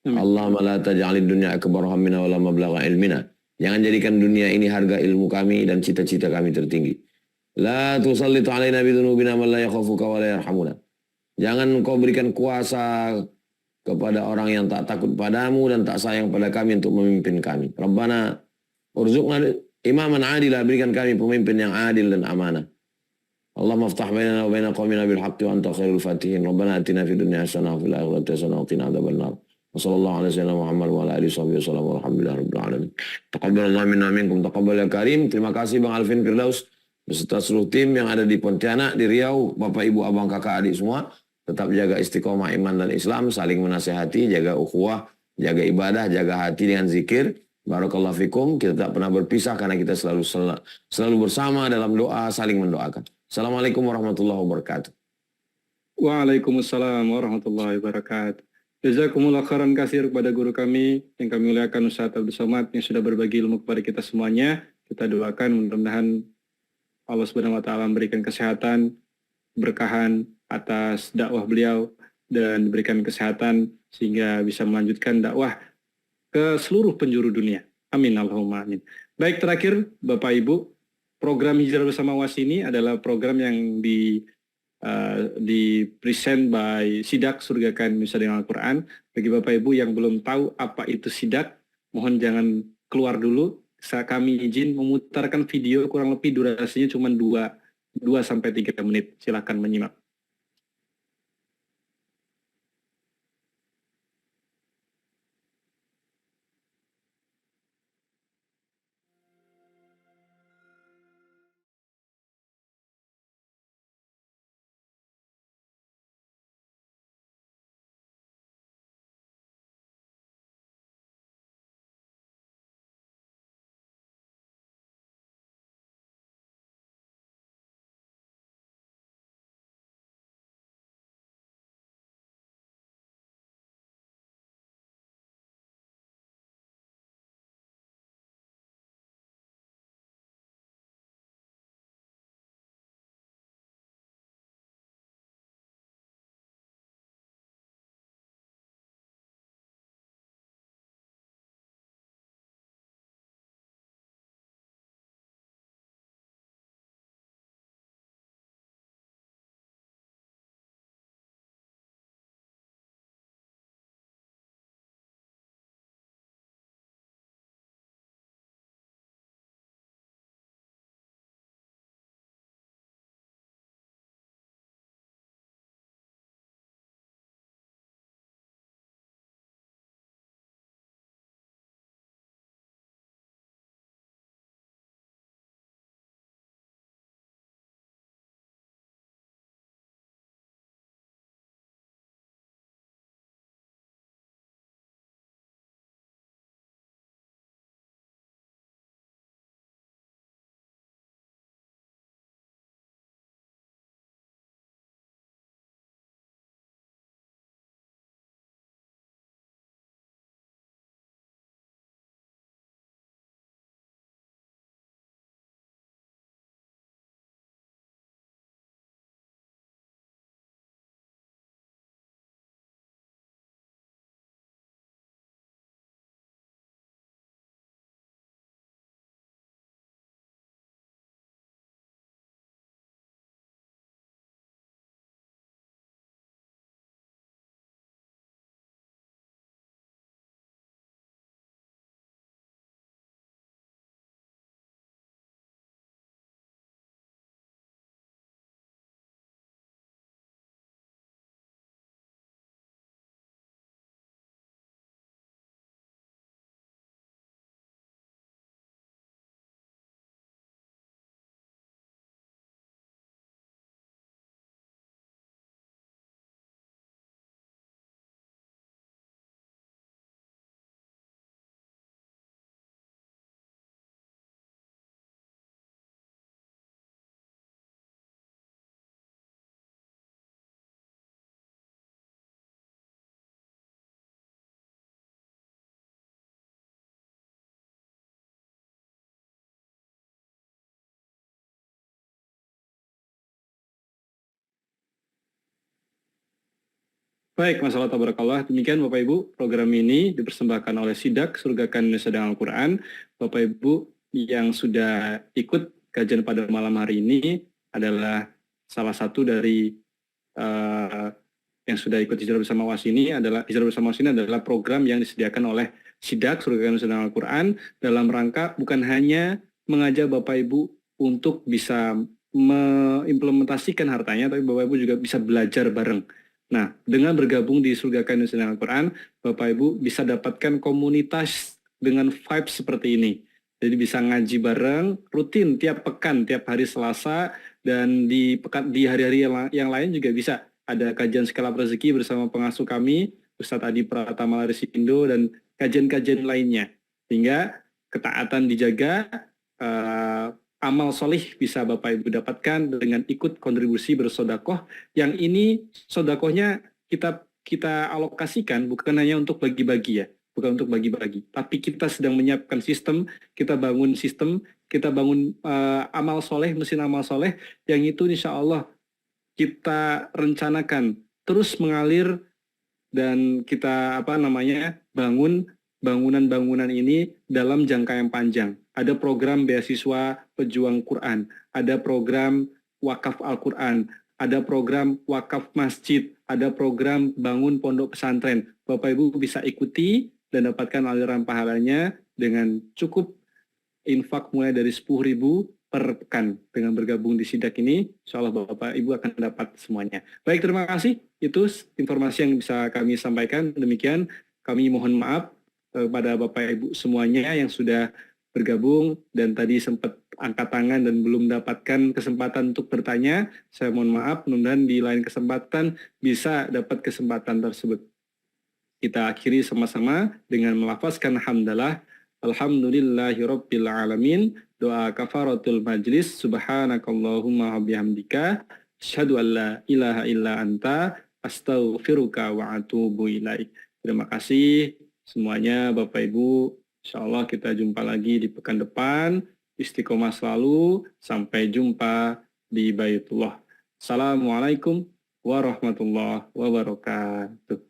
Allahumma la taj'alid dunya akbar hammina wa la mablagha ilmina Jangan jadikan dunia ini harga ilmu kami dan cita-cita kami tertinggi. La tusallitu alaina bidunubina man la yakhafuka wa la yarhamuna. Jangan kau berikan kuasa kepada orang yang tak takut padamu dan tak sayang pada kami untuk memimpin kami. Rabbana urzuqna imaman adila, berikan kami pemimpin yang adil dan amanah. Allahumma aftah bainana wa baina qaumina bil haqqi wa anta khairul fatihin. Rabbana atina fid dunya hasanah wa fil akhirati hasanah wa qina adzabannar. Wa sallallahu ala sayyidina Muhammad wa ala alihi wasallam walhamdulillahi rabbil alamin. Taqabbalallahu minna minkum taqabbal ya karim. Terima kasih Bang Alvin Firdaus beserta seluruh tim yang ada di Pontianak, di Riau, Bapak Ibu, Abang, Kakak, Adik semua. Tetap jaga istiqomah iman dan Islam, saling menasehati, jaga ukhuwah, jaga ibadah, jaga hati dengan zikir. Barakallahu fikum. Kita tak pernah berpisah karena kita selalu bersama dalam doa, saling mendoakan. Assalamualaikum warahmatullahi wabarakatuh. Waalaikumsalam warahmatullahi wabarakatuh. Jazakumullah khairan katsir kepada guru kami yang kami muliakan Ustaz Abdul Somad yang sudah berbagi ilmu kepada kita semuanya. Kita doakan mudah-mudahan Allah Subhanahu wa taala memberikan kesehatan, berkahan atas dakwah beliau dan diberikan kesehatan sehingga bisa melanjutkan dakwah ke seluruh penjuru dunia. Amin Allahumma amin. Baik, terakhir Bapak Ibu, program Hijrah Bersama UAS ini adalah program yang di present by Sidak Surgakan Indonesia dengan Al-Quran. Bagi Bapak Ibu yang belum tahu apa itu Sidak, mohon jangan keluar dulu. Kami izin memutarkan video kurang lebih durasinya cuma 2-3 menit. Silakan menyimak. Baik, masalah tabarakallah. Demikian Bapak Ibu, program ini dipersembahkan oleh SIDAK, Surgakan Indonesia dengan Al-Quran. Bapak Ibu yang sudah ikut kajian pada malam hari ini adalah salah satu dari yang sudah ikut Hijrah Bersama WAS ini adalah program yang disediakan oleh SIDAK, Surgakan Indonesia dengan Al-Quran, dalam rangka bukan hanya mengajak Bapak Ibu untuk bisa mengimplementasikan hartanya, tapi Bapak Ibu juga bisa belajar bareng. Nah, dengan bergabung di Surgakan Indonesia dengan Al-Quran, Bapak Ibu bisa dapatkan komunitas dengan vibe seperti ini. Jadi bisa ngaji bareng, rutin tiap pekan, tiap hari Selasa, dan di hari-hari yang lain juga bisa. Ada kajian sekelap rezeki bersama pengasuh kami, Ustadz Adi Pratama Larisindo, dan kajian-kajian lainnya. Sehingga ketaatan dijaga, amal solih bisa Bapak Ibu dapatkan dengan ikut kontribusi bersodakoh. Yang ini sodakohnya kita alokasikan bukan hanya untuk bagi-bagi ya, bukan untuk bagi-bagi, tapi kita sedang menyiapkan sistem, kita bangun amal soleh, mesin amal soleh, yang itu insya Allah kita rencanakan terus mengalir dan kita bangun bangunan-bangunan ini dalam jangka yang panjang. Ada program beasiswa pejuang Quran, ada program wakaf Al-Quran, ada program wakaf masjid, ada program bangun pondok pesantren. Bapak Ibu bisa ikuti dan dapatkan aliran pahalanya dengan cukup infak mulai dari 10.000 per pekan. Dengan bergabung di SIDAK ini, insya Allah Bapak Ibu akan dapat semuanya. Baik, terima kasih. Itu informasi yang bisa kami sampaikan. Demikian, kami mohon maaf kepada Bapak Ibu semuanya yang sudah bergabung dan tadi sempat angkat tangan dan belum mendapatkan kesempatan untuk bertanya. Saya mohon maaf, mudah-mudahan di lain kesempatan bisa dapat kesempatan tersebut. Kita akhiri sama-sama dengan melafazkan hamdalah. Alhamdulillahirabbil alamin. Doa kafaratul majlis. Subhanakallahumma wa bihamdika asyhadu an la ilaha illa anta astaghfiruka wa atubu ilaik. Terima kasih semuanya Bapak Ibu. Insyaallah kita jumpa lagi di pekan depan. Istiqomah selalu. Sampai jumpa di Baitullah. Assalamualaikum warahmatullahi wabarakatuh.